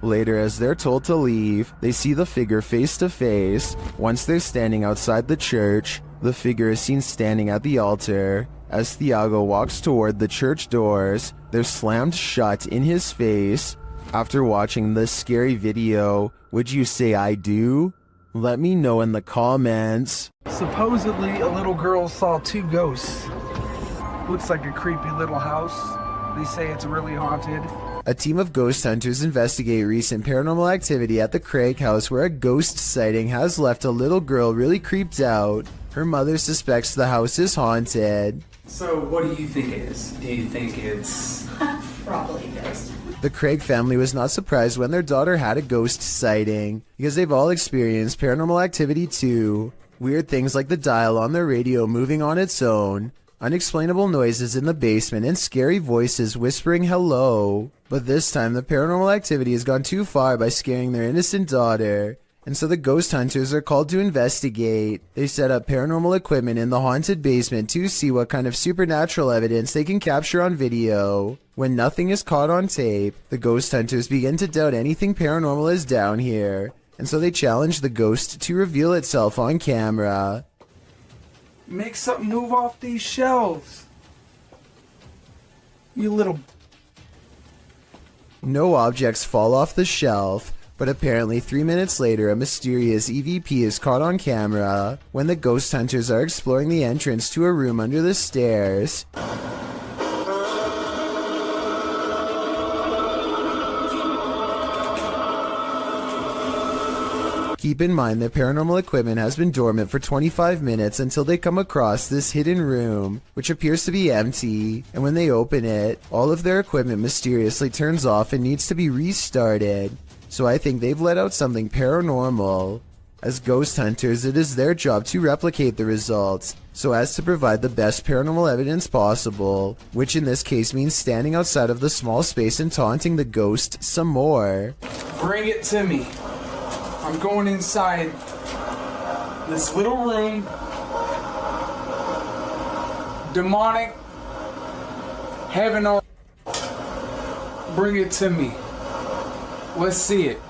Later, as they're told to leave, they see the figure face to face. Once they're standing outside the church, the figure is seen standing at the altar. As Thiago walks toward the church doors, they're slammed shut in his face. After watching this scary video, would you say I do? Let me know in the comments. Supposedly, a little girl saw 2 ghosts. Looks like a creepy little house. They say it's really haunted. A team of ghost hunters investigate recent paranormal activity at the Craig house where a ghost sighting has left a little girl really creeped out. Her mother suspects the house is haunted. So what do you think it is? Do you think it's... Probably ghost. The Craig family was not surprised when their daughter had a ghost sighting, because they've all experienced paranormal activity too. Weird things like the dial on their radio moving on its own, unexplainable noises in the basement, and scary voices whispering hello. But this time the paranormal activity has gone too far by scaring their innocent daughter, and so the ghost hunters are called to investigate. They set up paranormal equipment in the haunted basement to see what kind of supernatural evidence they can capture on video. When nothing is caught on tape, the ghost hunters begin to doubt anything paranormal is down here, and so they challenge the ghost to reveal itself on camera. Make something move off these shelves. You little... No objects fall off the shelf, but apparently 3 minutes later a mysterious EVP is caught on camera when the ghost hunters are exploring the entrance to a room under the stairs. Keep in mind that paranormal equipment has been dormant for 25 minutes until they come across this hidden room, which appears to be empty, and when they open it, all of their equipment mysteriously turns off and needs to be restarted. So I think they've let out something paranormal. As ghost hunters, it is their job to replicate the results, so as to provide the best paranormal evidence possible, which in this case means standing outside of the small space and taunting the ghost some more. Bring it to me. I'm going inside this little room. Demonic. Heaven or... Bring it to me. Let's see it.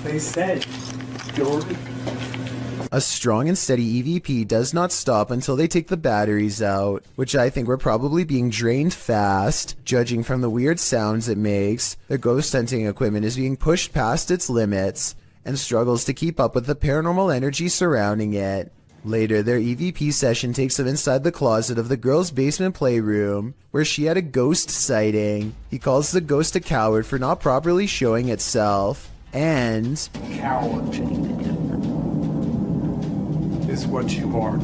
They said. Jordan. A strong and steady EVP does not stop until they take the batteries out, which I think were probably being drained fast. Judging from the weird sounds it makes, the ghost hunting equipment is being pushed past its limits and struggles to keep up with the paranormal energy surrounding it. Later, their EVP session takes them inside the closet of the girl's basement playroom, where she had a ghost sighting. He calls the ghost a coward for not properly showing itself, and... Coward. Is what you are.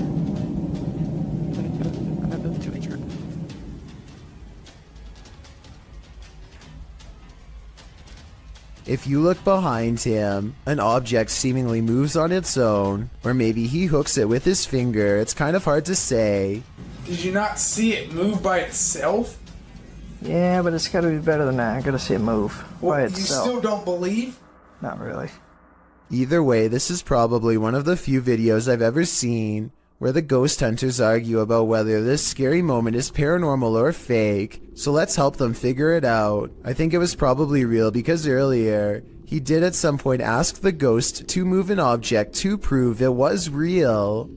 If you look behind him, an object seemingly moves on its own, or maybe he hooks it with his finger. It's kind of hard to say. Did you not see it move by itself? Yeah, but it's gotta be better than that. I gotta see it move by itself. You still don't believe? Not really. Either way, this is probably one of the few videos I've ever seen where the ghost hunters argue about whether this scary moment is paranormal or fake, so let's help them figure it out. I think it was probably real because earlier, he did at some point ask the ghost to move an object to prove it was real.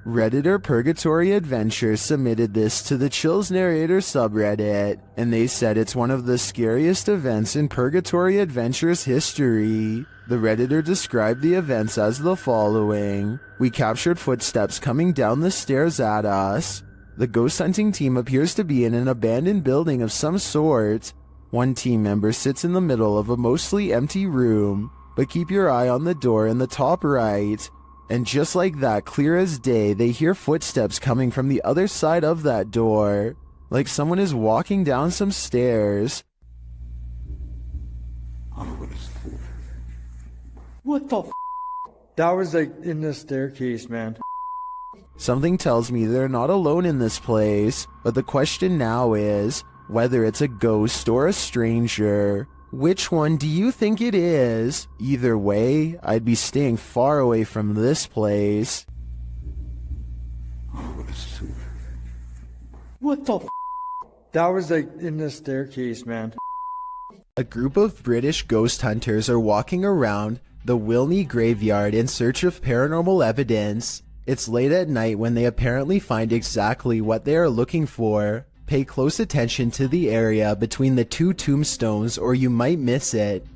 Redditor Purgatory Adventure submitted this to the Chills Narrator subreddit, and they said it's one of the scariest events in Purgatory Adventure's history. The Redditor described the events as the following. We captured footsteps coming down the stairs at us. The ghost hunting team appears to be in an abandoned building of some sort. One team member sits in the middle of a mostly empty room, but keep your eye on the door in the top right. And just like that, clear as day, they hear footsteps coming from the other side of that door, like someone is walking down some stairs. What the f? That was like in the staircase, man. Something tells me they're not alone in this place, but the question now is whether it's a ghost or a stranger. Which one do you think it is? Either way, I'd be staying far away from this place. What the f? That was like in the staircase, man. A group of British ghost hunters are walking around the Willy graveyard in search of paranormal evidence. It's late at night when they apparently find exactly what they are looking for. Pay close attention to the area between the two tombstones or you might miss it.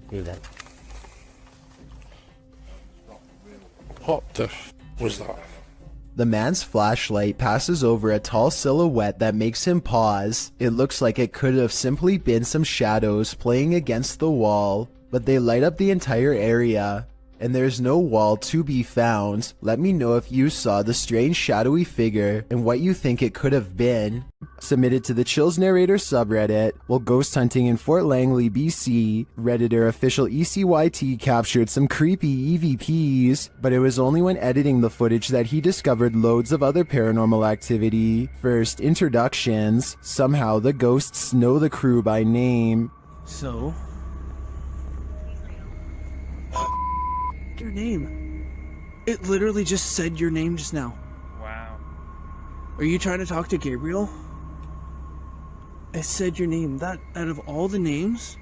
What the f was that? The man's flashlight passes over a tall silhouette that makes him pause. It looks like it could have simply been some shadows playing against the wall, but they light up the entire area. And there's no wall to be found. Let me know if you saw the strange shadowy figure and what you think it could have been. Submitted to the Chills Narrator subreddit. While ghost hunting in Fort Langley, BC, Redditor official ECYT captured some creepy EVPs, but it was only when editing the footage that he discovered loads of other paranormal activity. First, introductions. Somehow the ghosts know the crew by name. So? Your name. It literally just said your name just now. Wow. Are you trying to talk to Gabriel? It said your name. That out of all the names?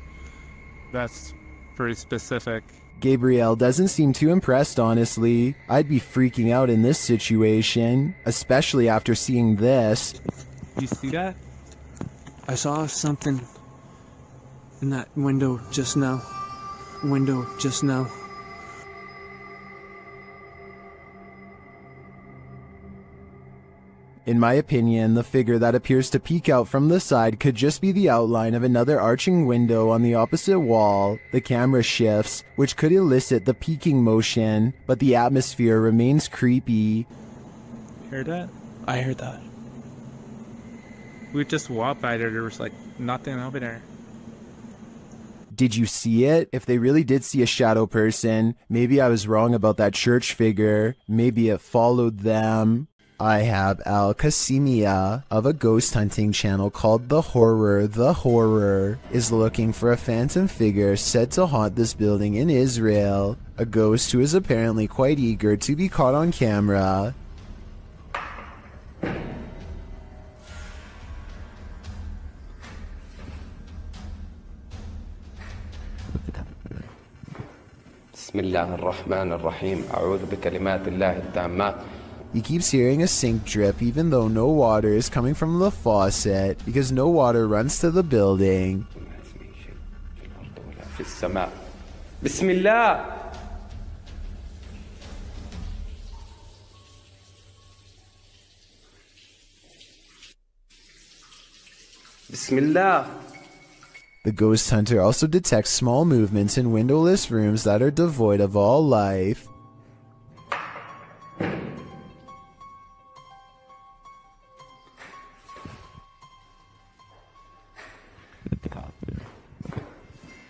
That's pretty specific. Gabriel doesn't seem too impressed, honestly. I'd be freaking out in this situation, especially after seeing this. You see that? I saw something in that window just now. In my opinion, the figure that appears to peek out from the side could just be the outline of another arching window on the opposite wall. The camera shifts, which could elicit the peeking motion, but the atmosphere remains creepy. Heard that? I heard that. We just walked by there was like nothing over there. Did you see it? If they really did see a shadow person, maybe I was wrong about that church figure. Maybe it followed them. I have Al Kasimia of a ghost hunting channel called The Horror is looking for a phantom figure said to haunt this building in Israel. A ghost who is apparently quite eager to be caught on camera. بسم الله الرحمن الرحيم أعوذ بكلمات الله التامات. He keeps hearing a sink drip even though no water is coming from the faucet because no water runs to the building. في السماء بسم الله. بسم الله. The ghost hunter also detects small movements in windowless rooms that are devoid of all life.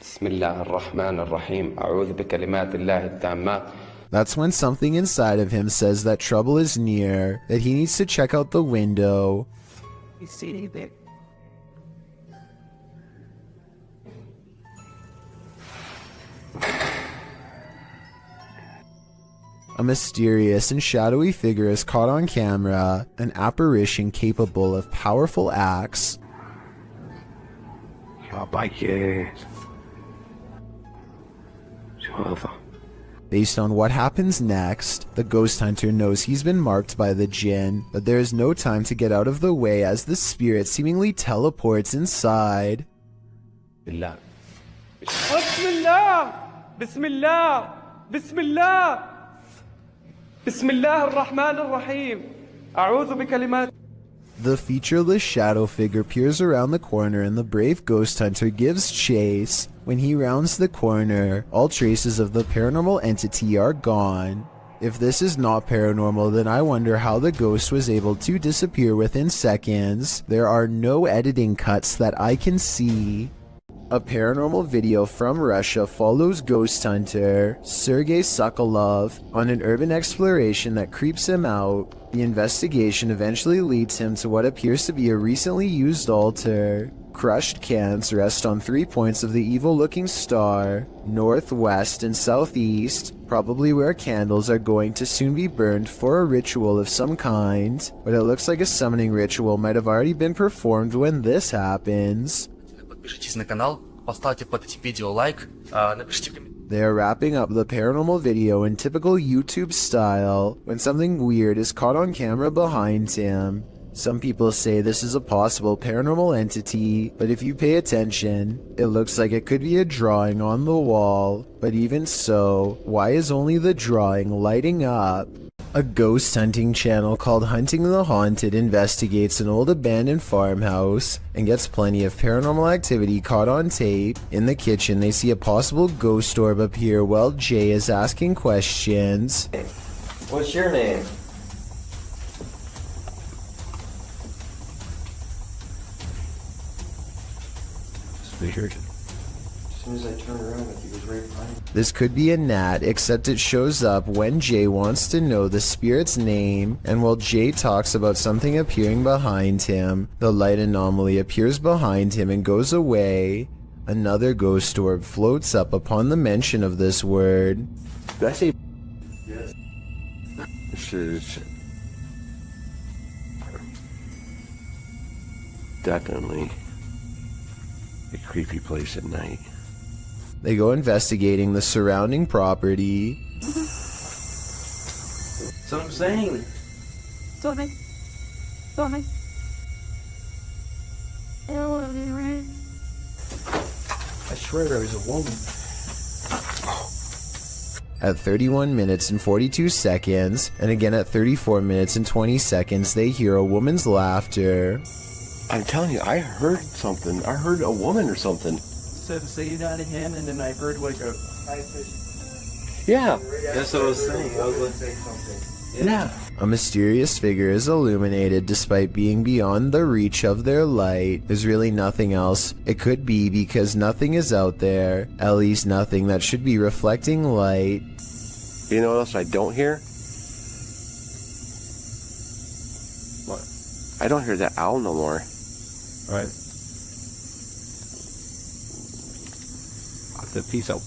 بسم الله الرحمن الرحيم أعوذ بكلمات الله التامات. That's when something inside of him says that trouble is near, that he needs to check out the window. You see anything? A mysterious and shadowy figure is caught on camera, an apparition capable of powerful acts. Based on what happens next, the ghost hunter knows he's been marked by the jinn, but there is no time to get out of the way as the spirit seemingly teleports inside. Bismillah. Bismillah. Bismillah. Bismillah ar-Rahman ar-Rahim. A'udhu bi kalimat. The featureless shadow figure peers around the corner and the brave ghost hunter gives chase. When he rounds the corner, all traces of the paranormal entity are gone. If this is not paranormal, then I wonder how the ghost was able to disappear within seconds. There are no editing cuts that I can see. A paranormal video from Russia follows ghost hunter Sergei Sokolov on an urban exploration that creeps him out. The investigation eventually leads him to what appears to be a recently used altar. Crushed cans rest on 3 points of the evil-looking star, northwest and southeast, probably where candles are going to soon be burned for a ritual of some kind, but it looks like a summoning ritual might have already been performed when this happens. Подпишитесь на канал, поставьте под этим видео лайк, напишите комментарий. They are wrapping up the paranormal video in typical YouTube style when something weird is caught on camera behind him. Some people say this is a possible paranormal entity, but if you pay attention, it looks like it could be a drawing on the wall. But even so, why is only the drawing lighting up? A ghost hunting channel called Hunting the Haunted investigates an old abandoned farmhouse and gets plenty of paranormal activity caught on tape. In the kitchen, they see a possible ghost orb appear while Jay is asking questions. What's your name? As soon as I turned around, he was right behind me. This could be a gnat, except it shows up when Jay wants to know the spirit's name, and while Jay talks about something appearing behind him, the light anomaly appears behind him and goes away. Another ghost orb floats up upon the mention of this word. Did I say? Yes. This is definitely a creepy place at night. They go investigating the surrounding property. So I'm saying. Sorry. Sorry. I swear there was a woman. At 31 minutes and 42 seconds, and again at 34 minutes and 20 seconds, they hear a woman's laughter. I'm telling you, I heard something. I heard a woman or something. So you got a hand, and then I heard like a high pitch. Yeah. That's what I was saying. I was going to say something. Yeah. A mysterious figure is illuminated despite being beyond the reach of their light. There's really nothing else it could be because nothing is out there, at least nothing that should be reflecting light. You know what else I don't hear? What? I don't hear that owl no more. Right. Peace out.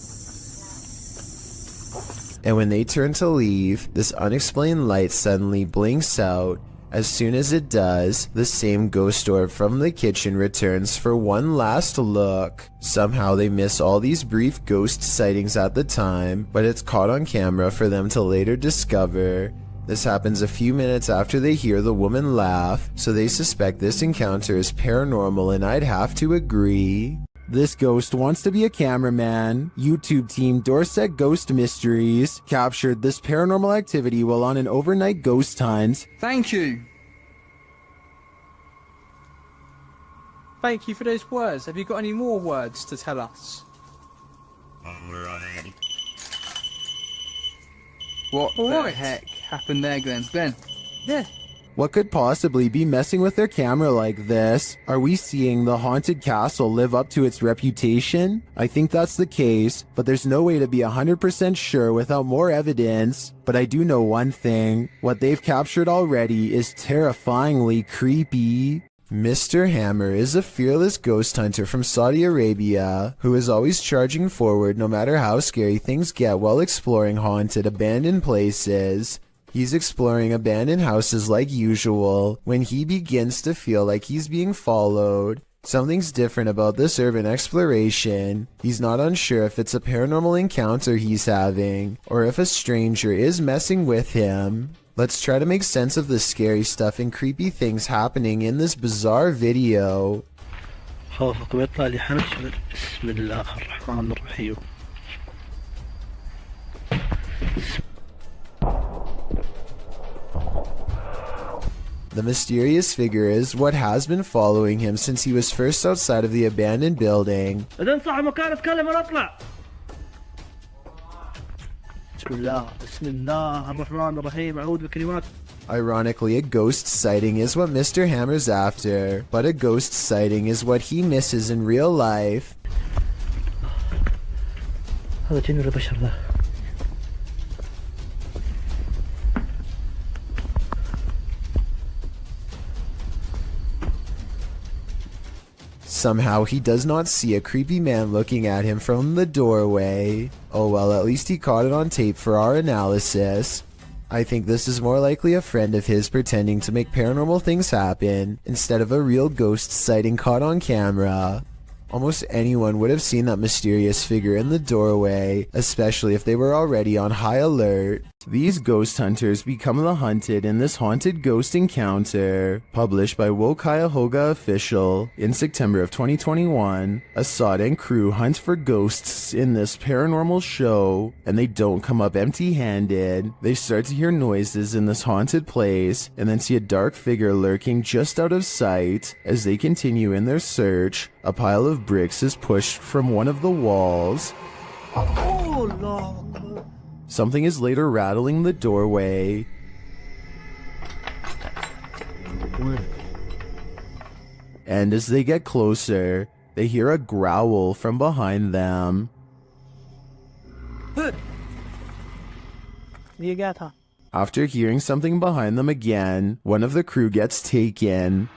And when they turn to leave, this unexplained light suddenly blinks out. As soon as it does, the same ghost orb from the kitchen returns for one last look. Somehow they miss all these brief ghost sightings at the time, but it's caught on camera for them to later discover. This happens a few minutes after they hear the woman laugh, so they suspect this encounter is paranormal, and I'd have to agree. This ghost wants to be a cameraman. YouTube team Dorset Ghost Mysteries captured this paranormal activity while on an overnight ghost hunt. Thank you. Thank you for those words. Have you got any more words to tell us? What the heck happened there, Glenn? Glenn? Yeah. What could possibly be messing with their camera like this? Are we seeing the haunted castle live up to its reputation? I think that's the case, but there's no way to be 100% sure without more evidence. But I do know one thing. What they've captured already is terrifyingly creepy. Mr. Hammer is a fearless ghost hunter from Saudi Arabia who is always charging forward no matter how scary things get while exploring haunted abandoned places. He's exploring abandoned houses like usual when he begins to feel like he's being followed. Something's different about this urban exploration. He's not unsure if it's a paranormal encounter he's having or if a stranger is messing with him. Let's try to make sense of the scary stuff and creepy things happening in this bizarre video. The mysterious figure is what has been following him since he was first outside of the abandoned building. Ironically, a ghost sighting is what Mr. Hammer's after, but a ghost sighting is what he misses in real life. Somehow he does not see a creepy man looking at him from the doorway. Oh well, at least he caught it on tape for our analysis. I think this is more likely a friend of his pretending to make paranormal things happen instead of a real ghost sighting caught on camera. Almost anyone would have seen that mysterious figure in the doorway, especially if they were already on high alert. These ghost hunters become the hunted in this haunted ghost encounter. Published by Cuyahoga Official in September of 2021, Assad and crew hunt for ghosts in this paranormal show, and they don't come up empty-handed. They start to hear noises in this haunted place, and then see a dark figure lurking just out of sight. As they continue in their search, a pile of bricks is pushed from one of the walls. Oh, Lord. Something is later rattling the doorway. And as they get closer, they hear a growl from behind them. After hearing something behind them again, one of the crew gets taken.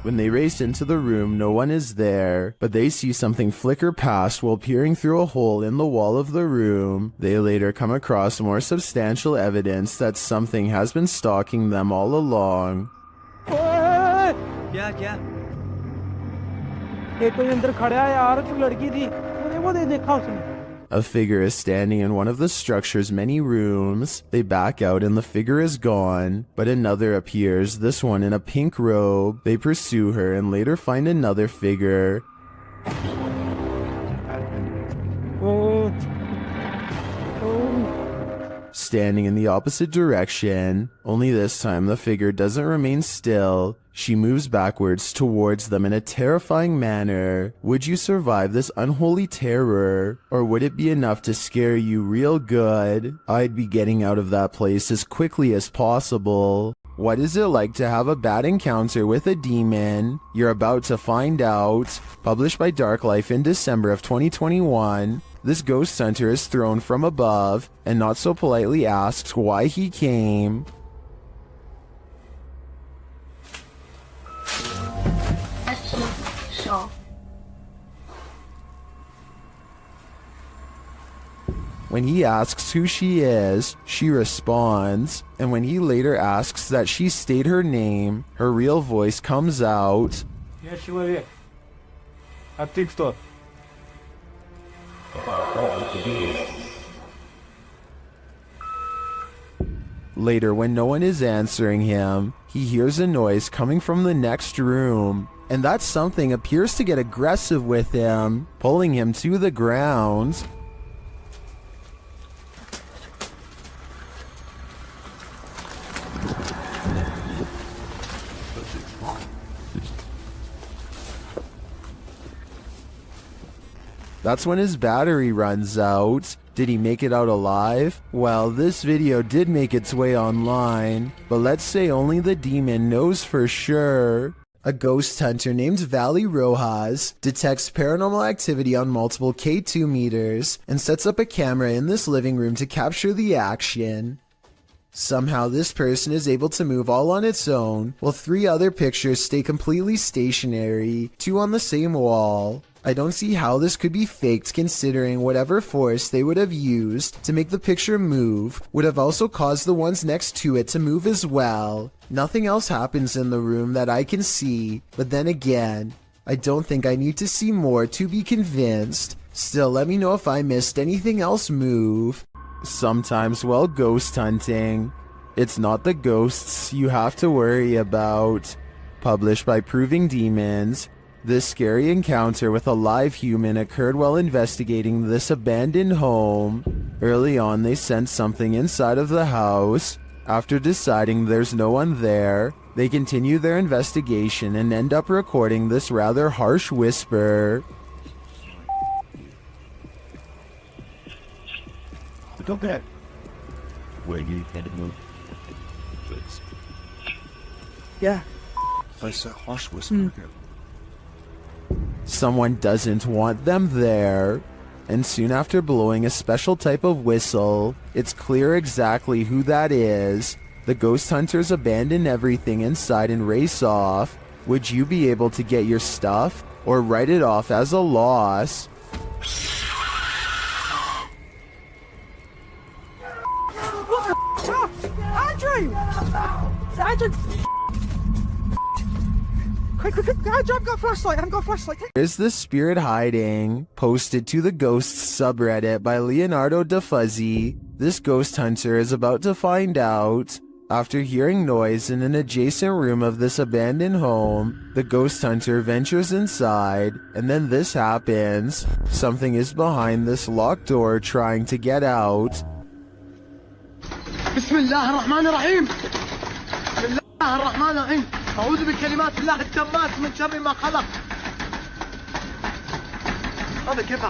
When they race into the room, no one is there, but they see something flicker past while peering through a hole in the wall of the room. They later come across more substantial evidence that something has been stalking them all along. A figure is standing in one of the structure's many rooms. They back out and the figure is gone, but another appears, this one in a pink robe. They pursue her and later find another figure. Standing in the opposite direction, only this time the figure doesn't remain still. She moves backwards towards them in a terrifying manner. Would you survive this unholy terror? Or would it be enough to scare you real good? I'd be getting out of that place as quickly as possible. What is it like to have a bad encounter with a demon? You're about to find out. Published by Dark Life in December of 2021. This ghost hunter is thrown from above and not so politely asks why he came. When he asks who she is, she responds, and when he later asks that she state her name, her real voice comes out. Later, when no one is answering him, he hears a noise coming from the next room, and that something appears to get aggressive with him, pulling him to the ground. That's when his battery runs out. Did he make it out alive? Well, this video did make its way online, but let's say only the demon knows for sure. A ghost hunter named Valley Rojas detects paranormal activity on multiple K2 meters and sets up a camera in this living room to capture the action. Somehow this person is able to move all on its own, while 3 other pictures stay completely stationary, 2 on the same wall. I don't see how this could be faked, considering whatever force they would have used to make the picture move would have also caused the ones next to it to move as well. Nothing else happens in the room that I can see, but then again, I don't think I need to see more to be convinced. Still, let me know if I missed anything else move. Sometimes while ghost hunting, it's not the ghosts you have to worry about. Published by Proving Demons. This scary encounter with a live human occurred while investigating this abandoned home. Early on, they sense something inside of the house. After deciding there's no one there, they continue their investigation and end up recording this rather harsh whisper. Don't get. Where you headed, move? Yeah. That's a harsh whisper. Someone doesn't want them there. And soon after blowing a special type of whistle, it's clear exactly who that is. The ghost hunters abandon everything inside and race off. Would you be able to get your stuff or write it off as a loss? Andre! Quick, I've got a flashlight. I've got a flashlight. Here's the spirit hiding, posted to the Ghosts subreddit by Leonardo da Fuzzy. This ghost hunter is about to find out. After hearing noise in an adjacent room of this abandoned home, the ghost hunter ventures inside, and then this happens. Something is behind this locked door trying to get out. Bismillahirrahmanirrahim. Bismillahirrahmanirrahim. أعوذ بكلمات الله التامات من شر ما خلق. هذا كيف؟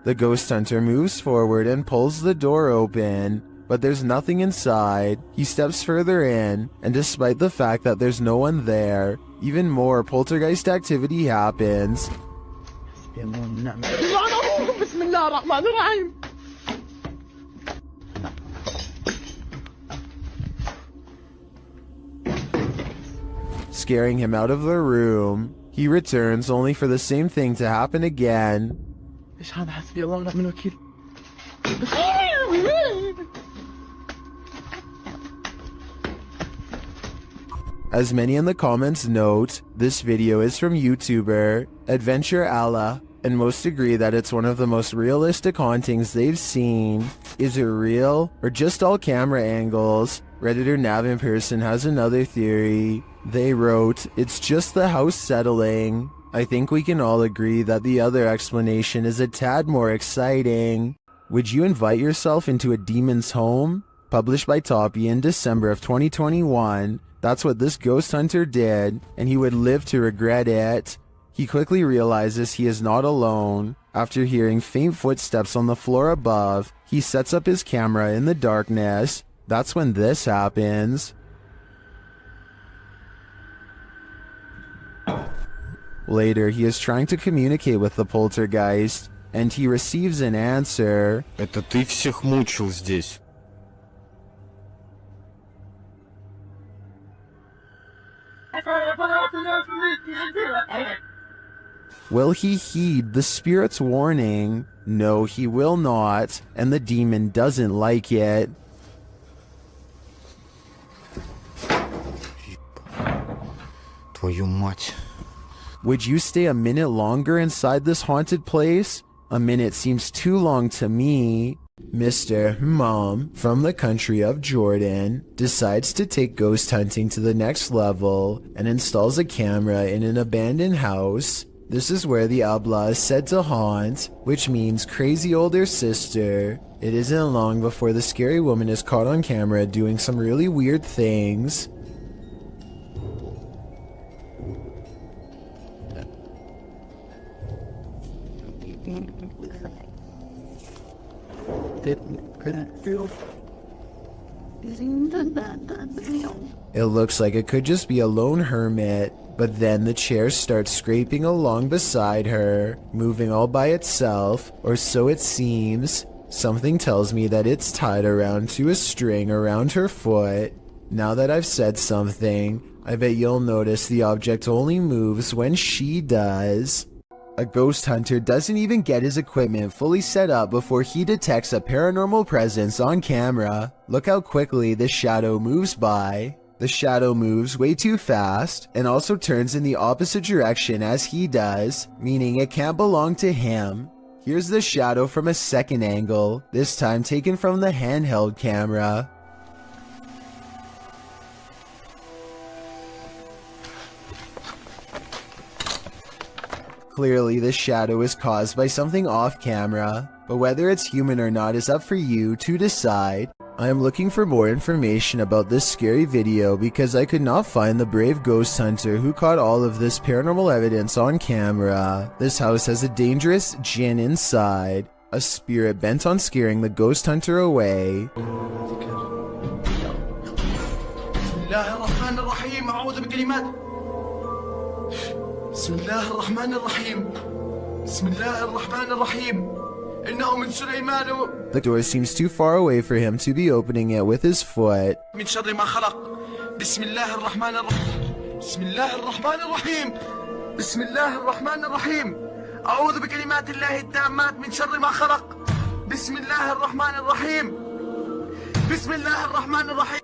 The ghost hunter moves forward and pulls the door open, but there's nothing inside. He steps further in, and despite the fact that there's no one there, even more poltergeist activity happens. Scaring him out of the room, he returns only for the same thing to happen again. As many in the comments note, this video is from YouTuber Adventure Allah, and most agree that it's one of the most realistic hauntings they've seen. Is it real, or just all camera angles? Redditor NavInPerson has another theory. They wrote, it's just the house settling. I think we can all agree that the other explanation is a tad more exciting. Would you invite yourself into a demon's home? Published by Toppy in December of 2021, that's what this ghost hunter did, and he would live to regret it. He quickly realizes he is not alone. After hearing faint footsteps on the floor above, he sets up his camera in the darkness. That's when this happens. Later, he is trying to communicate with the poltergeist, and he receives an answer. Это ты всех мучил здесь. Will he heed the spirit's warning? No, he will not, and the demon doesn't like it. Твою мать. Would you stay a minute longer inside this haunted place? A minute seems too long to me. Mr. Mom from the country of Jordan decides to take ghost hunting to the next level and installs a camera in an abandoned house. This is where the Abla is said to haunt, which means crazy older sister. It isn't long before the scary woman is caught on camera doing some really weird things. It looks like it could just be a lone hermit, but then the chair starts scraping along beside her, moving all by itself, or so it seems. Something tells me that it's tied around to a string around her foot. Now that I've said something, I bet you'll notice the object only moves when she does. A ghost hunter doesn't even get his equipment fully set up before he detects a paranormal presence on camera. Look how quickly the shadow moves by. The shadow moves way too fast and also turns in the opposite direction as he does, meaning it can't belong to him. Here's the shadow from a second angle, this time taken from the handheld camera. Clearly, this shadow is caused by something off camera, but whether it's human or not is up for you to decide. I am looking for more information about this scary video because I could not find the brave ghost hunter who caught all of this paranormal evidence on camera. This house has a dangerous jinn inside, a spirit bent on scaring the ghost hunter away. بسم الله الرحمن الرحيم بسم الله الرحمن الرحيم إنه من سليمان The door seems too far away for him to be opening it with his foot. من شر ما خلق بسم الله الرحمن الرحيم بسم الله الرحمن الرحيم بسم الله الرحمن الرحيم أعوذ بكلمات الله التامات من شر ما خلق بسم الله الرحمن الرحيم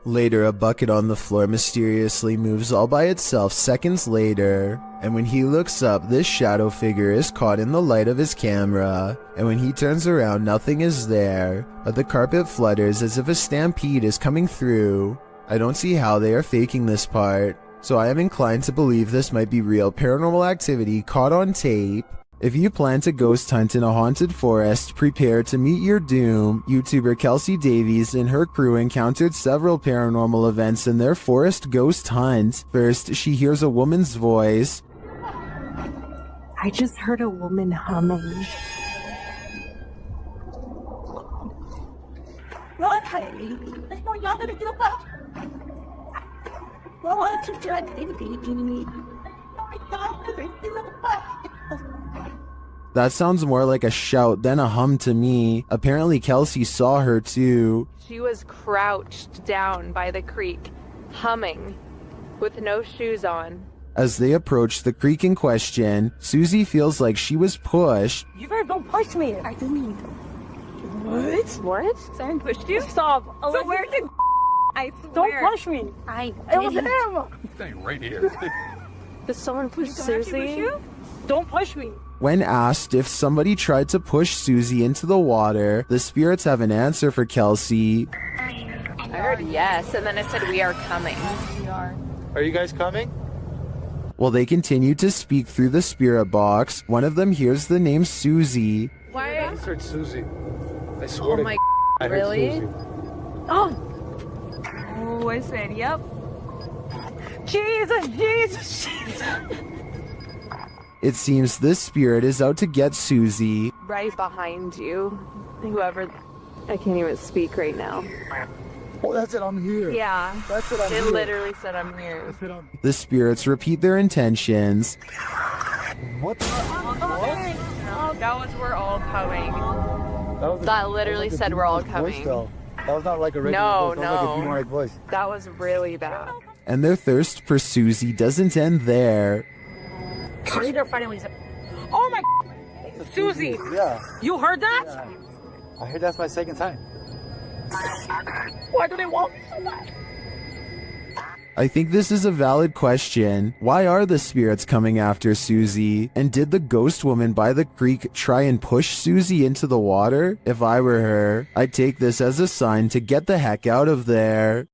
Later, a bucket on the floor mysteriously moves all by itself seconds later, and when he looks up, this shadow figure is caught in the light of his camera, and when he turns around, nothing is there, but the carpet flutters as if a stampede is coming through. I don't see how they are faking this part, so I am inclined to believe this might be real paranormal activity caught on tape. If you plan to ghost hunt in a haunted forest, prepare to meet your doom. YouTuber Kelsey Davies and her crew encountered several paranormal events in their forest ghost hunt. First, she hears a woman's voice. I just heard a woman humming. That sounds more like a shout than a hum to me. Apparently Kelsey saw her too. She was crouched down by the creek, humming, with no shoes on. As they approach the creek in question, Susie feels like she was pushed. You better don't push me. I didn't. What? What? Someone pushed you? Stop. So where's it? I swear. Don't push me. It was him. He's staying right here. Did someone push Susie? Don't push me. When asked if somebody tried to push Susie into the water, the spirits have an answer for Kelsey. I heard yes, and then it said we are coming. We are. Are you guys coming? While they continue to speak through the spirit box, one of them hears the name Susie. Why? I just heard Susie. I swear Oh my I heard really? Susie. Oh, I said yep. Jesus. It seems this spirit is out to get Susie. Right behind you. Whoever, I can't even speak right now. Oh, that's it. I'm here. Yeah. That's it. I'm It here. literally said I'm here. The spirits repeat their intentions. What? That was we're all coming. That That literally said we're all coming. That was not like a regular No, voice. That was like a no. demonic voice. That was really bad. And their thirst for Susie doesn't end there. They're finally. Oh my. Susie. Yeah. You heard that? Yeah. I heard that's my second time. Why do they want me so much? I think this is a valid question. Why are the spirits coming after Susie? And did the ghost woman by the creek try and push Susie into the water? If I were her, I'd take this as a sign to get the heck out of there.